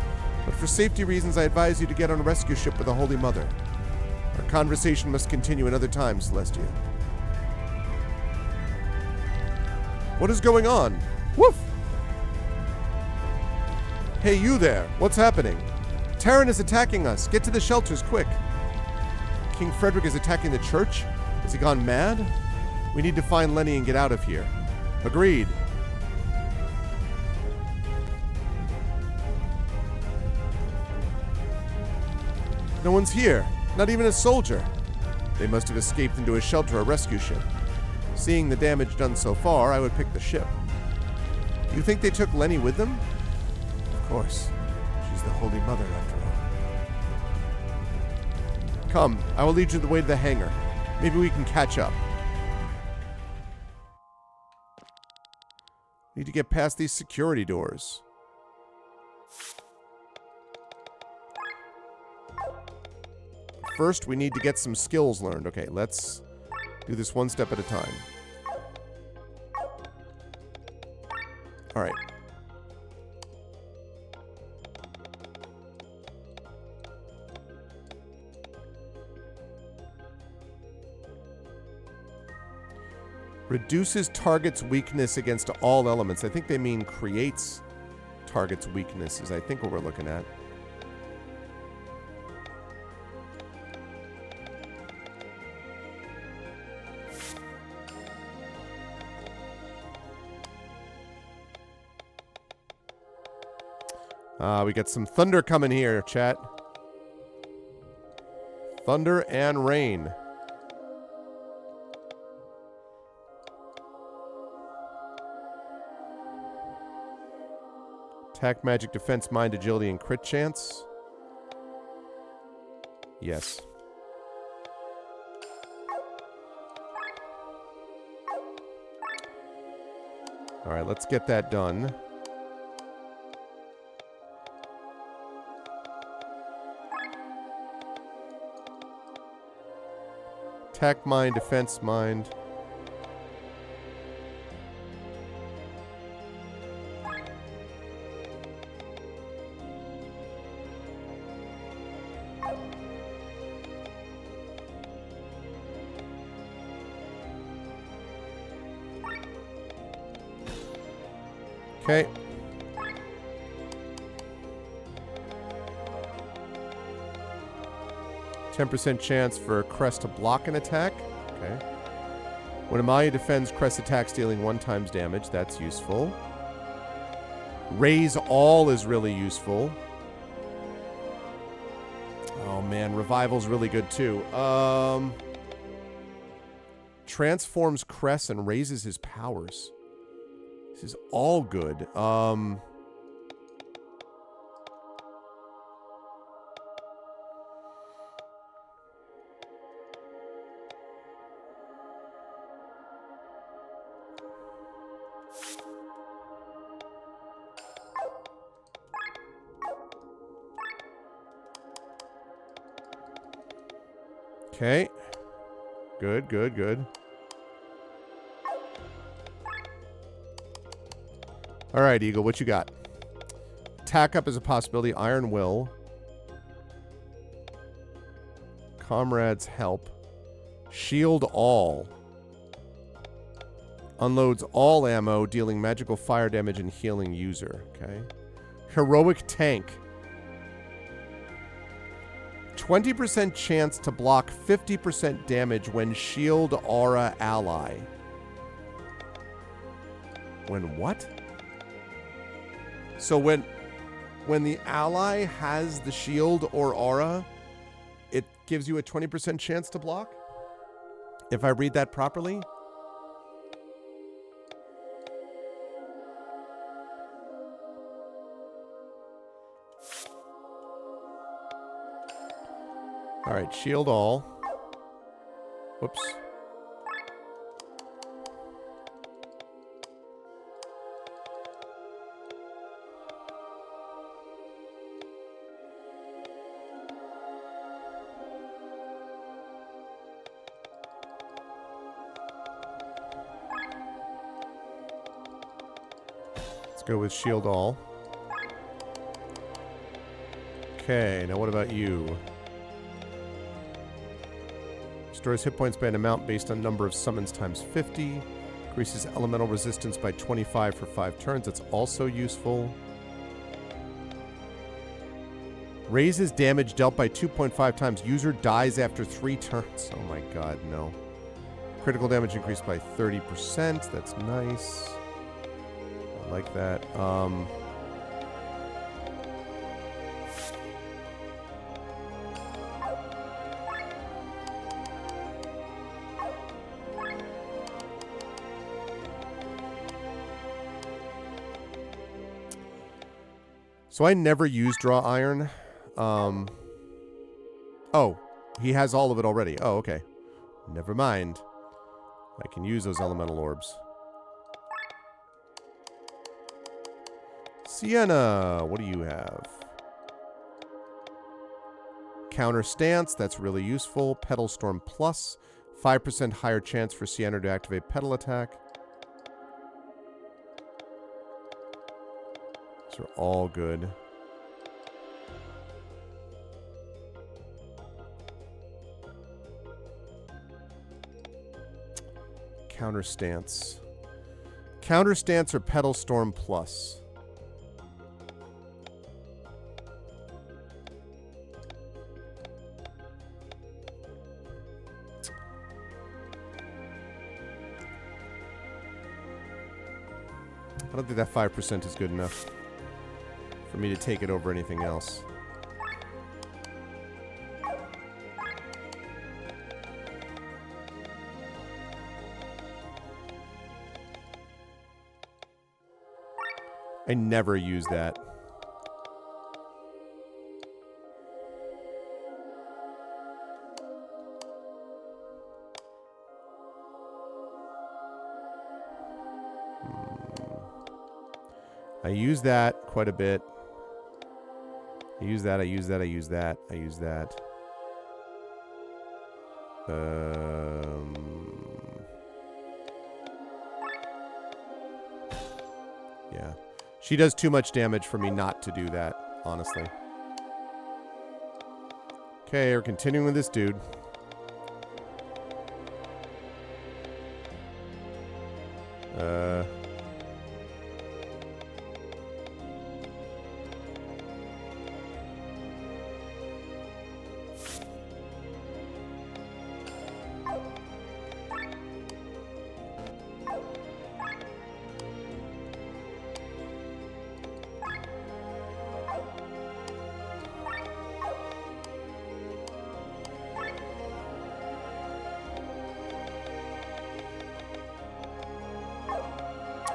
but for safety reasons I advise you to get on a rescue ship with the Holy Mother. Our conversation must continue another time, Celestia. What is going on? Woof! Hey, you there. What's happening? Terran is attacking us. Get to the shelters, quick. King Frederick is attacking the church? Has he gone mad? We need to find Lenny and get out of here. Agreed. No one's here. Not even a soldier. They must have escaped into a shelter or rescue ship. Seeing the damage done so far, I would pick the ship. You think they took Lenny with them? Of course. She's the Holy Mother, after all. Come, I will lead you the way to the hangar. Maybe we can catch up. Need to get past these security doors. First, we need to get some skills learned. Okay, let's do this one step at a time. All right. Reduces target's weakness against all elements. I think they mean creates target's weakness is I think what we're looking at. We got some thunder coming here, chat. Thunder and rain. Attack, magic, defense, mind, agility, and crit chance. Yes. All right, let's get that done. Attack, mind, defense, mind. Okay. %10 chance for Crest to block an attack. Okay. When Amalia defends, Crest attacks dealing 1 times damage. That's useful. Raise all is really useful. Oh man, Revival's really good too. Transforms Crest and raises his powers. This is all good. Okay. Good, good, good. All right, Eagle, what you got? Attack up is a possibility. Iron Will. Comrades help. Shield all. Unloads all ammo, dealing magical fire damage and healing user. Okay. Heroic tank. 20% chance to block 50% damage when shield aura ally. When what? So when the ally has the shield or aura, it gives you a 20% chance to block? If I read that properly? All right, shield all. Whoops. Let's go with shield all. Okay, now what about you? Restores hit points by an amount based on number of summons times 50. Increases elemental resistance by 25 for 5 turns. That's also useful. Raises damage dealt by 2.5 times. User dies after 3 turns. Oh my god, no. Critical damage increased by 30%. That's nice. I like that. So I never use Draw Iron. Oh, he has all of it already. Oh, okay. Never mind. I can use those elemental orbs. Sienna, what do you have? Counter Stance, that's really useful. Petal Storm Plus, 5% higher chance for Sienna to activate Petal Attack. These are all good. Counter Stance. Counter Stance or Petal Storm Plus? I don't think that 5% is good enough for me to take it over anything else. I never use that. I use that quite a bit. I use that, I use that, I use that, I use that. Yeah. She does too much damage for me not to do that, honestly. Okay, we're continuing with this dude.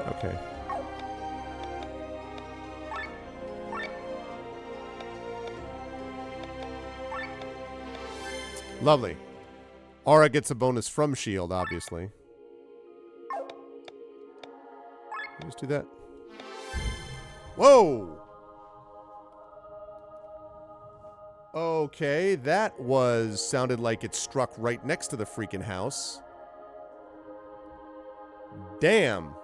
Okay. Lovely. Aura gets a bonus from shield, obviously. Just do that. Whoa! Okay, that sounded like it struck right next to the freaking house. Damn.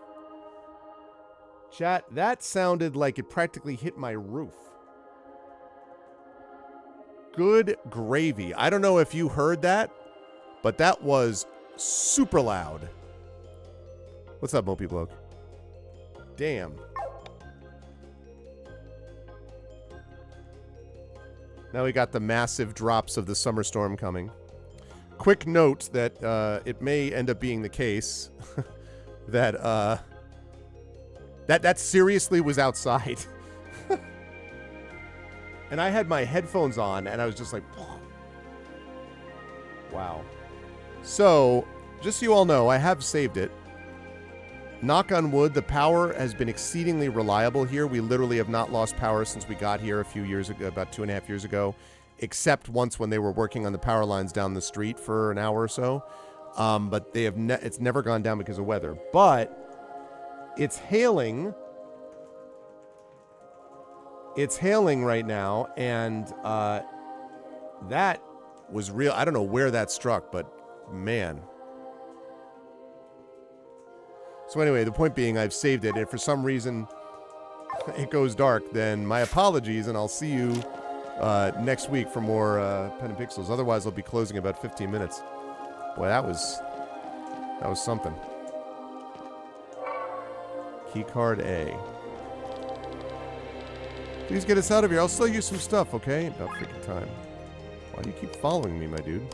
Chat, that sounded like it practically hit my roof. Good gravy. I don't know if you heard that, but that was super loud. What's up, Mopey Bloke? Damn. Now we got the massive drops of the summer storm coming. Quick note that it may end up being the case that that seriously was outside. And I had my headphones on, and I was just like, wow. So, just so you all know, I have saved it. Knock on wood, the power has been exceedingly reliable here. We literally have not lost power since we got here a few years ago, about 2.5 years ago, except once when they were working on the power lines down the street for an hour or so. But they have it's never gone down because of weather. But it's hailing. It's hailing right now, and that was real. I don't know where that struck, but man. So anyway, the point being, I've saved it, and for some reason, it goes dark, then my apologies, and I'll see you next week for more Pen and Pixels. Otherwise, I'll be closing in about 15 minutes. Boy, that was something. Keycard A. Please get us out of here. I'll sell you some stuff, okay? About freaking time. Why do you keep following me, my dude?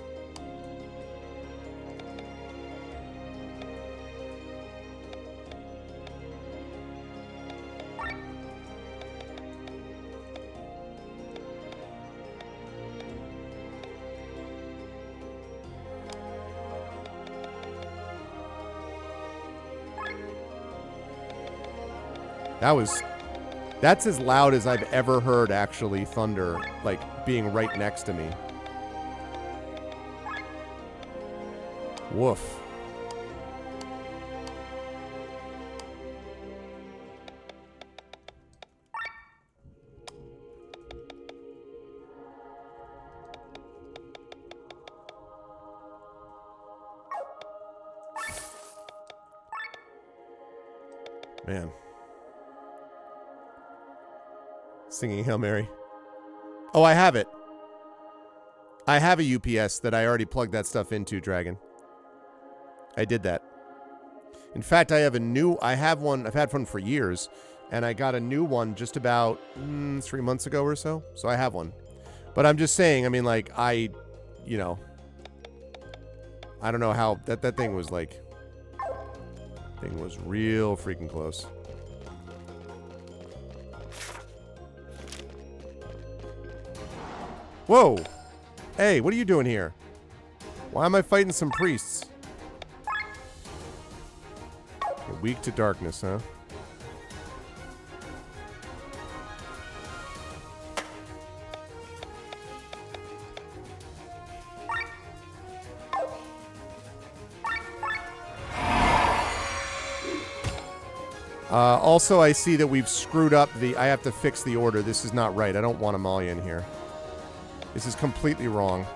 That's as loud as I've ever heard, actually, thunder, like, being right next to me. Woof. Man. Singing Hail Mary. Oh, I have it. I have a UPS that I already plugged that stuff into, Dragon. I did that. In fact, I have one, I've had one for years, and I got a new one just about 3 months ago or so. So I have one. But I'm just saying, I mean, like, I don't know how, that thing was like, thing was real freaking close. Whoa! Hey, what are you doing here? Why am I fighting some priests? You're weak to darkness, huh? Also, I see that we've screwed up the... I have to fix the order. This is not right. I don't want Amalia in here. This is completely wrong.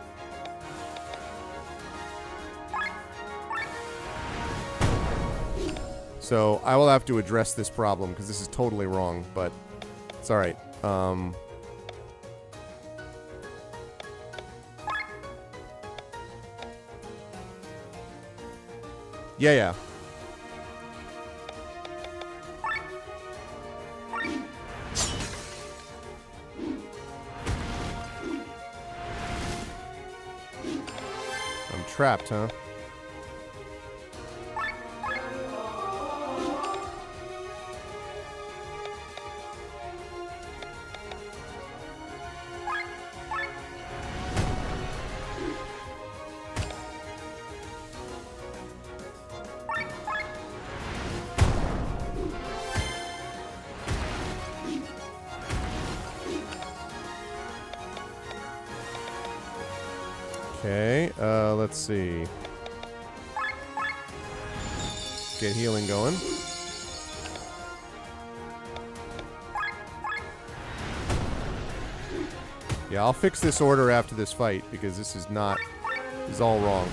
So, I will have to address this problem, because this is totally wrong, but it's alright. Yeah. I'm trapped, huh? Okay, let's see. Get healing going. Yeah, I'll fix this order after this fight, because this is not... this is all wrong.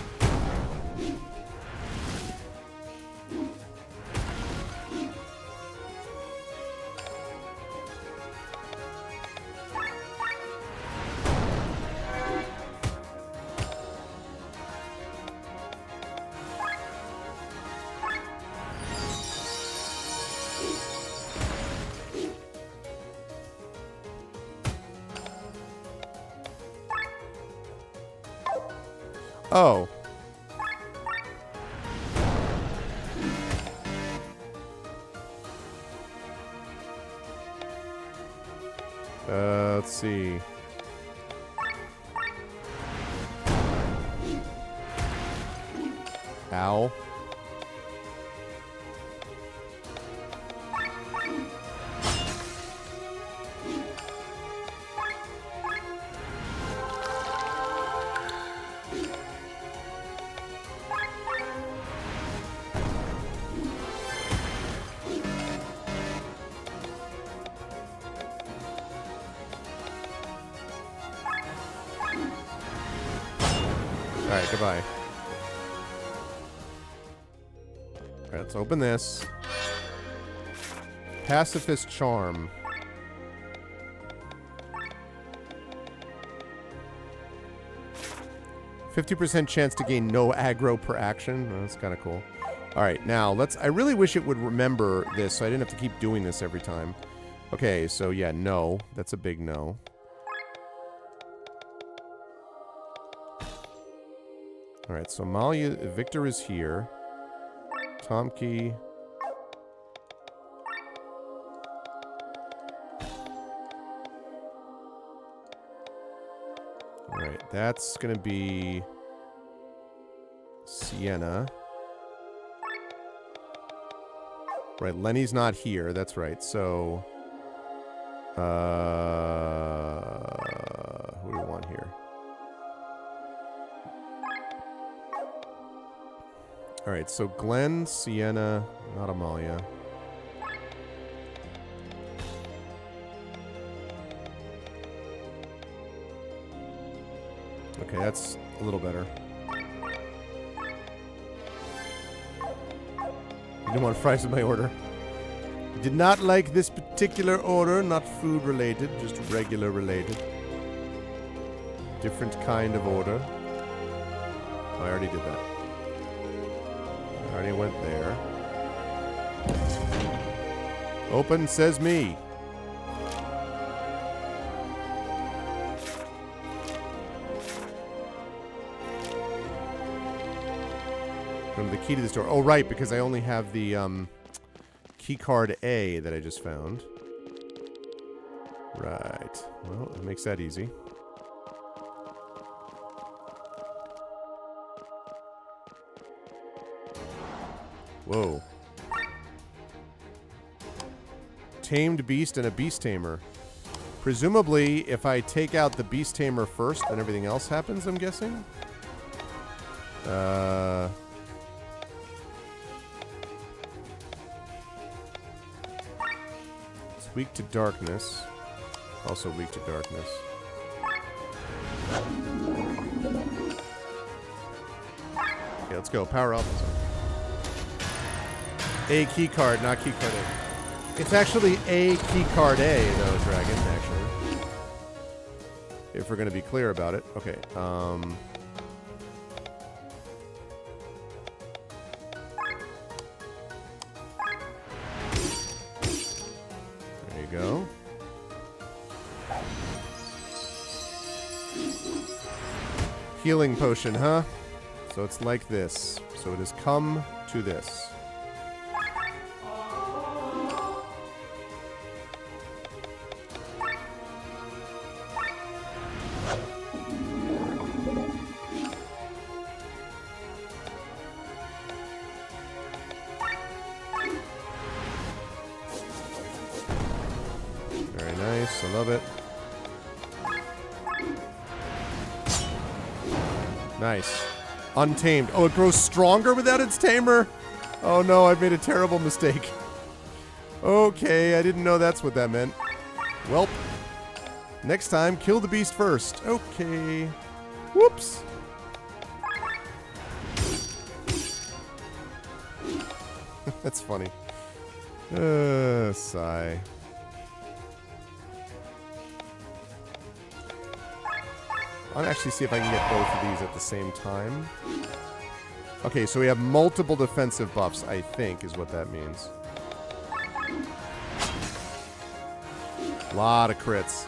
Oh. Let's see. Ow. Alright, goodbye. Alright, let's open this. Pacifist Charm. %50 chance to gain no aggro per action. Oh, that's kind of cool. All right, now let's... I really wish it would remember this so I didn't have to keep doing this every time. Okay, so yeah, no. That's a big no. All right, so Amalia... Victor is here. Tomke... Alright, that's gonna be Sienna. Right, Lenny's not here, that's right, so... who do we want here? Alright, so Glenn, Sienna, not Amalia. Okay, that's a little better. I didn't want to fries in my order. I did not like this particular order, not food related, just regular related. Different kind of order. Oh, I already did that. I already went there. Open, says me. From the key to the store. Oh, right, because I only have the key card A that I just found. Right. Well, it makes that easy. Whoa. Tamed beast and a beast tamer. Presumably, if I take out the beast tamer first, then everything else happens, I'm guessing? It's weak to darkness. Also weak to darkness. Okay, let's go. Power up. A key card, not key card A. It's actually a key card A, though, Dragon, actually. If we're going to be clear about it. Okay, there you go. Healing potion, huh? So it's like this. So it has come to this. Very nice. I love it. Nice. Untamed. Oh, it grows stronger without its tamer? Oh no, I've made a terrible mistake. Okay, I didn't know that's what that meant. Welp. Next time, kill the beast first. Okay. Whoops. That's funny. Sigh. I'll actually see if I can get both of these at the same time. Okay, so we have multiple defensive buffs, I think, is what that means. A lot of crits.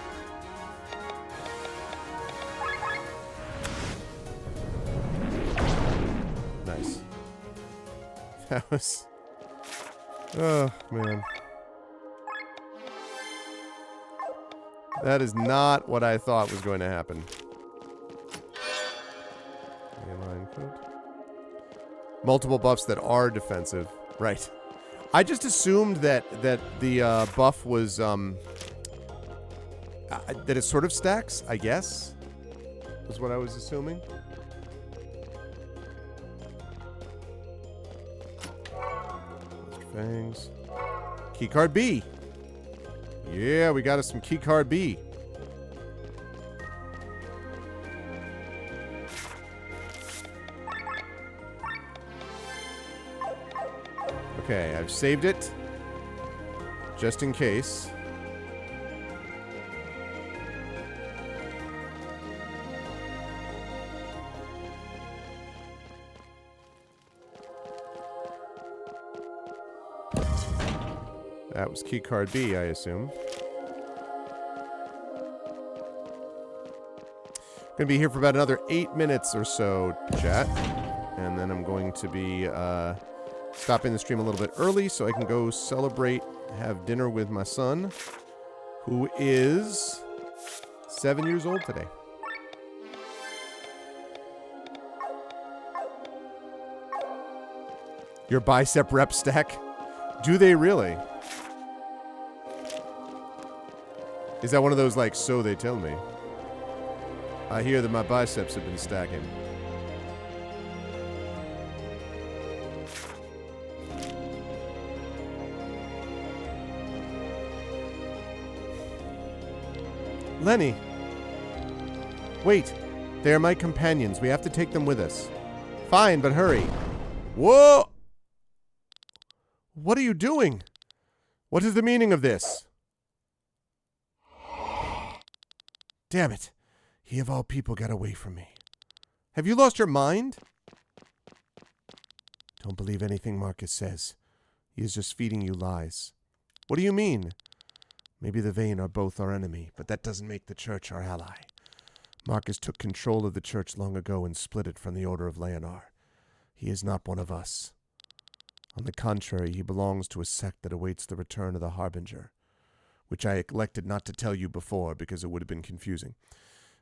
Nice. That was... Oh, man. That is not what I thought was going to happen. Multiple buffs that are defensive. Right. I just assumed that the buff was that it sort of stacks, I guess. Was what I was assuming. Fangs. Keycard B. Yeah, we got us some keycard B. Okay, I've saved it. just in case. That was key card B, I assume. Gonna be here for about another 8 minutes or so, chat. And then I'm going to be stopping the stream a little bit early so I can go celebrate, have dinner with my son, who is 7 years old today. Your bicep rep stack? Do they really? Is that one of those, like, so they tell me? I hear that my biceps have been stacking. Lenny! Wait! They are my companions. We have to take them with us. Fine, but hurry. Whoa! What are you doing? What is the meaning of this? Damn it. He of all people got away from me. Have you lost your mind? Don't believe anything Marcus says. He is just feeding you lies. What do you mean? Maybe the Vayne are both our enemy, but that doesn't make the Church our ally. Marcus took control of the Church long ago and split it from the Order of Leonar. He is not one of us. On the contrary, he belongs to a sect that awaits the return of the Harbinger, which I elected not to tell you before because it would have been confusing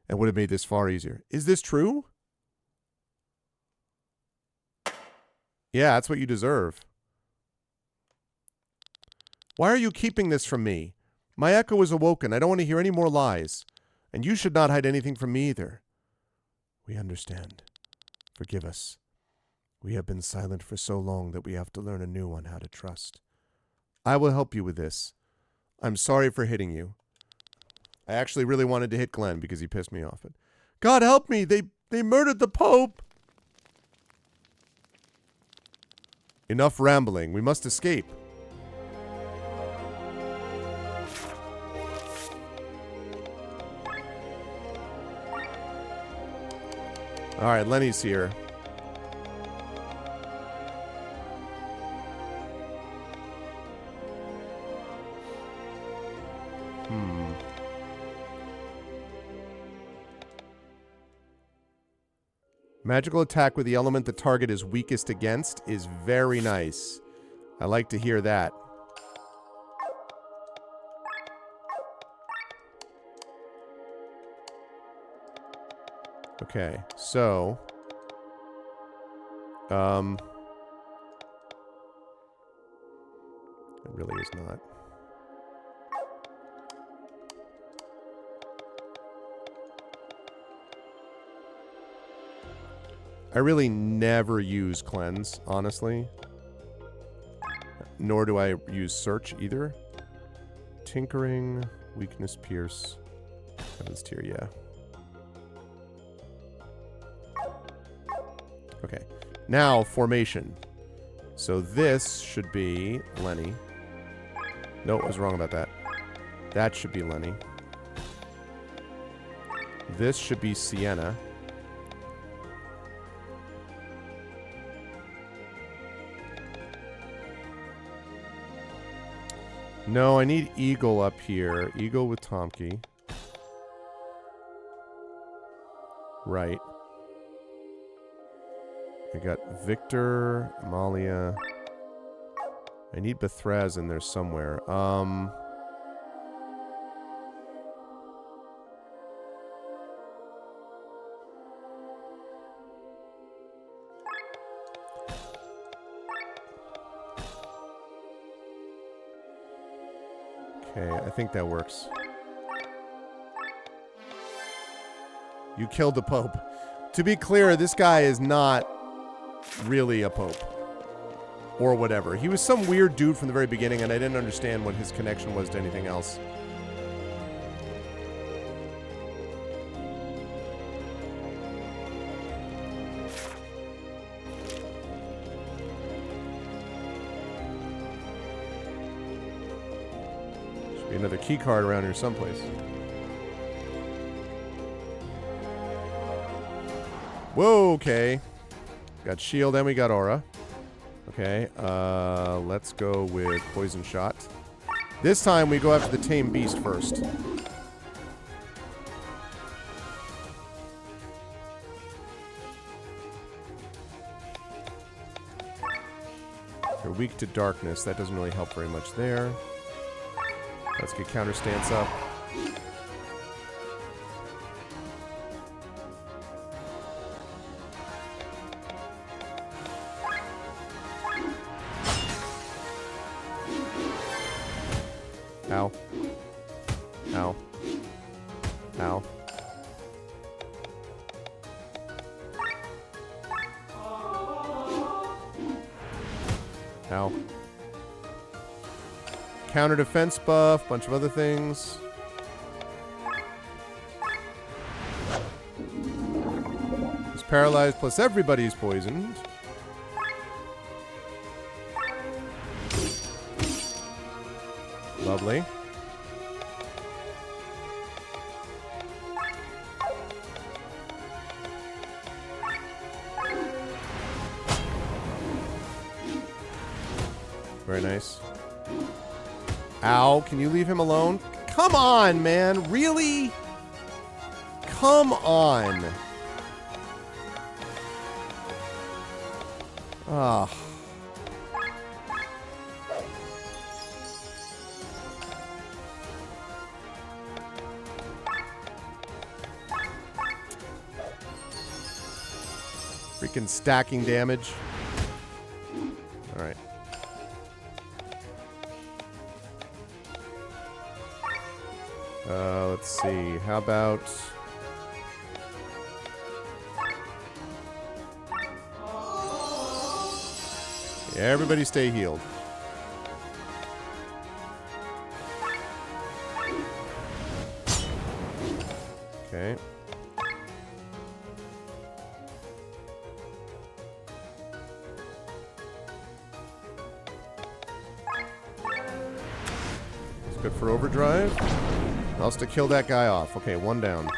and would have made this far easier. Is this true? Yeah, that's what you deserve. Why are you keeping this from me? My echo is awoken. I don't want to hear any more lies. And you should not hide anything from me either. We understand. Forgive us. We have been silent for so long that we have to learn anew on how to trust. I will help you with this. I'm sorry for hitting you. I actually really wanted to hit Glenn because he pissed me off. God help me! They murdered the Pope! Enough rambling. We must escape. Alright, Lenny's here. Magical attack with the element the target is weakest against is very nice. I like to hear that. Okay, so... it really is not. I really never use cleanse, honestly. Nor do I use search either. Tinkering, weakness, pierce. Heaven's tier, yeah. Okay. Now, formation. So this should be Lenny. No, I was wrong about that. That should be Lenny. This should be Sienna. No, I need Eagle up here. Eagle with Tomke. Right. I got Victor, Amalia. I need Bethraz in there somewhere. Okay, I think that works. You killed the Pope. To be clear, this guy is not really a Pope. Or whatever. He was some weird dude from the very beginning, and I didn't understand what his connection was to anything else. Be another key card around here someplace. Whoa, okay. Got shield and we got aura. Okay, let's go with poison shot. This time we go after the tame beast first. They're weak to darkness. That doesn't really help very much there. Let's get counter stance up. Ow. Ow. Ow. Ow. Counter defense buff, bunch of other things. He's paralyzed, plus everybody's poisoned. Lovely. Very nice. Ow, can you leave him alone? Come on, man. Really? Come on. Ah. Freaking stacking damage. All right. Let's see. How about... Yeah, everybody stay healed. Okay. It's good for overdrive. Else to kill that guy off. Okay, one down.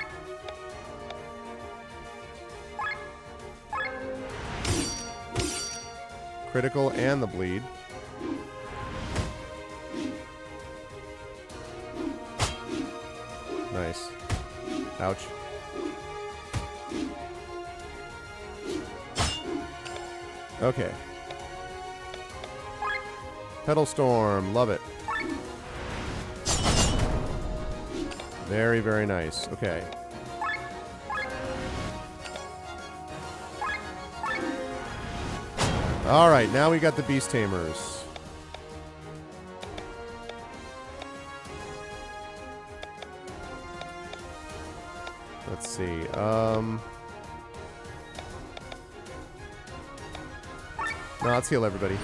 Critical and the bleed. Nice. Ouch. Okay. Petal Storm. Love it. Very, very nice. Okay. Alright, now we got the Beast Tamers. Let's see. No, let's heal everybody.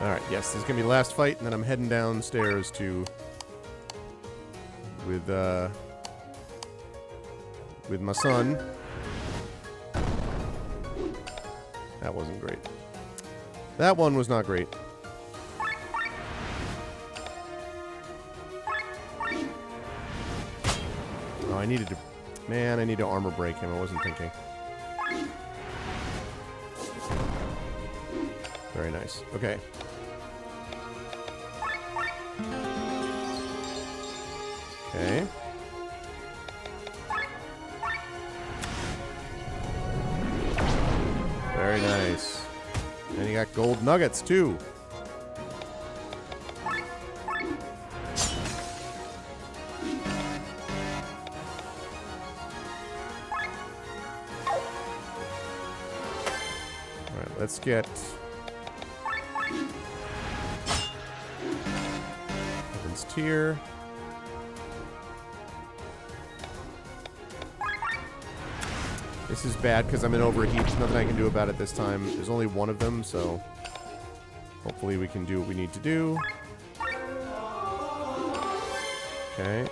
Alright, yes, this is going to be the last fight, and then I'm heading downstairs to... With my son. That wasn't great. That one was not great. Oh, I needed to... Man, I need to armor break him. I wasn't thinking. Very nice. Okay. Okay. Very nice. And you got gold nuggets, too. Alright, let's get... Heaven's Tier. This is bad because I'm in overheat. There's nothing I can do about it this time. There's only one of them, so hopefully we can do what we need to do. Okay.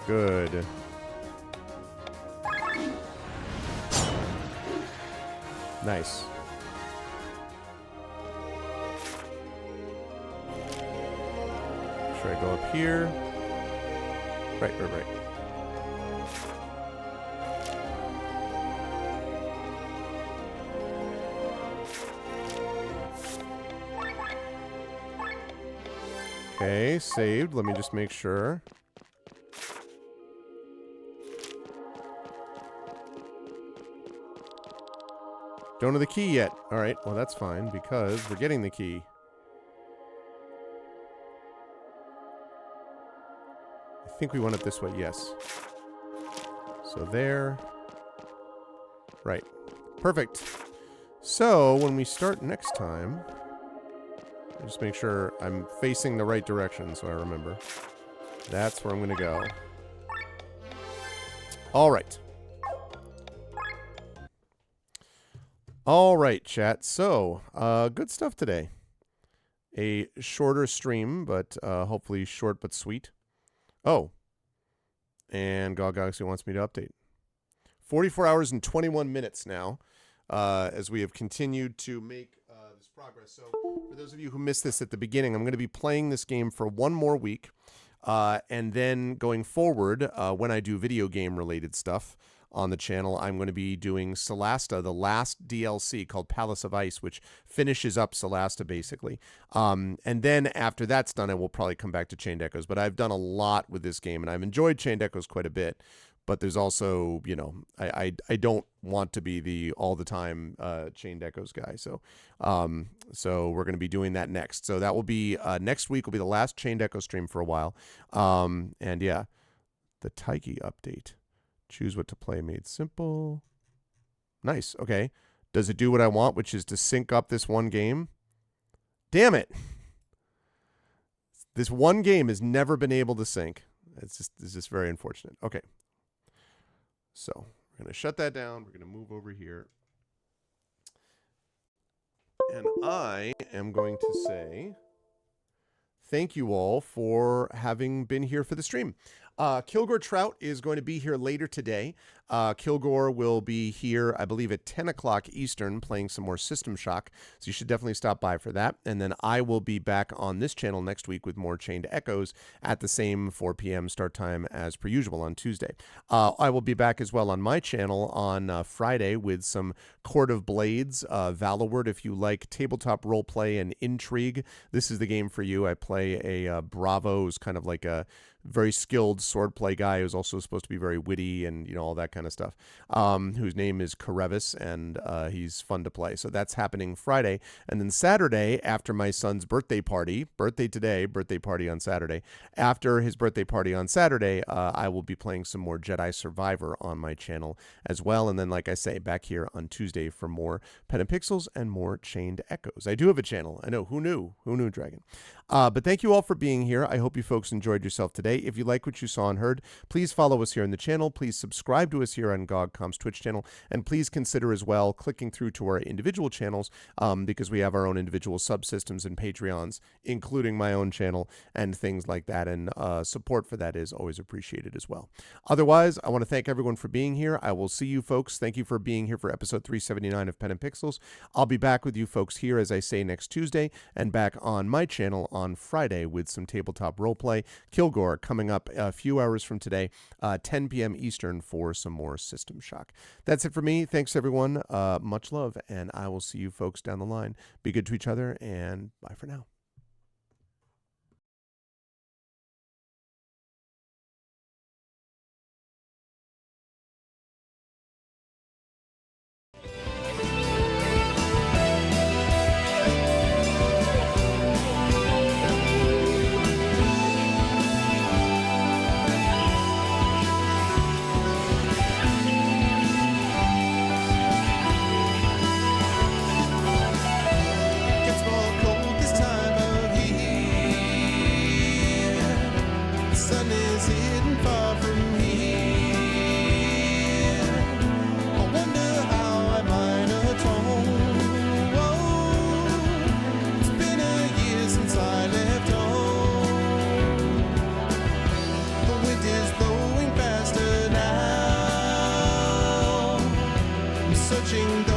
Good. Nice. Should I go up here? Right. Okay, saved. Let me just make sure. Don't know the key yet. All right, well, that's fine because we're getting the key. I think we want it this way, yes. So there. Right. Perfect. So when we start next time, just make sure I'm facing the right direction so I remember. That's where I'm going to go. All right. All right, chat. So, good stuff today. A shorter stream, but hopefully short but sweet. Oh. And GOG Galaxy wants me to update. 44 hours and 21 minutes now, as we have continued to make this progress. So, for those of you who missed this at the beginning, I'm going to be playing this game for one more week. And then going forward, when I do video game related stuff on the channel, I'm going to be doing Solasta, the last DLC called Palace of Ice, which finishes up Solasta basically. And then after that's done, I will probably come back to Chained Echoes. But I've done a lot with this game, and I've enjoyed Chained Echoes quite a bit. But there's also, you know, I don't want to be the all the time Chained Echoes guy. So so we're going to be doing that next. So that will be next week will be the last Chained Echo stream for a while. And yeah, the Taiki update. Choose what to play made simple. Nice. Okay. Does it do what I want, which is to sync up this one game? Damn it. This one game has never been able to sync. It's just very unfortunate. Okay. So we're going to shut that down. We're going to move over here. And I am going to say thank you all for having been here for the stream. Kilgore Trout is going to be here later today. Kilgore will be here, I believe, at 10 o'clock Eastern playing some more System Shock. So you should definitely stop by for that. And then I will be back on this channel next week with more Chained Echoes at the same 4 p.m. start time as per usual on Tuesday. I will be back as well on my channel on Friday with some Court of Blades, Valorword. If you like tabletop roleplay and intrigue, this is the game for you. I play a Bravo, who's kind of like a very skilled swordplay guy who's also supposed to be very witty and, you know, all that kind of stuff, whose name is Karevis, and he's fun to play. So that's happening Friday. And then Saturday, after my son's birthday party, birthday today, birthday party on Saturday, after his birthday party on Saturday, I will be playing some more Jedi Survivor on my channel as well. And then, like I say, back here on Tuesday for more Pen and Pixels and more Chained Echoes. I do have a channel. I know. Who knew? Who knew, Dragon? But thank you all for being here. I hope you folks enjoyed yourself today. If you like what you saw and heard, please follow us here on the channel. Please subscribe to us here on GOGCOM's Twitch channel. And please consider as well clicking through to our individual channels, because we have our own individual subsystems and Patreons, including my own channel and things like that. And support for that is always appreciated as well. Otherwise, I want to thank everyone for being here. I will see you folks. Thank you for being here for episode 379 of Pen and Pixels. I'll be back with you folks here, as I say, next Tuesday, and back on my channel on Friday with some tabletop roleplay. Kilgore coming up a few hours from today, 10 p.m. Eastern for some more System Shock. That's it for me. Thanks, everyone. Much love, and I will see you folks down the line. Be good to each other, and bye for now. Gets more cold this time watching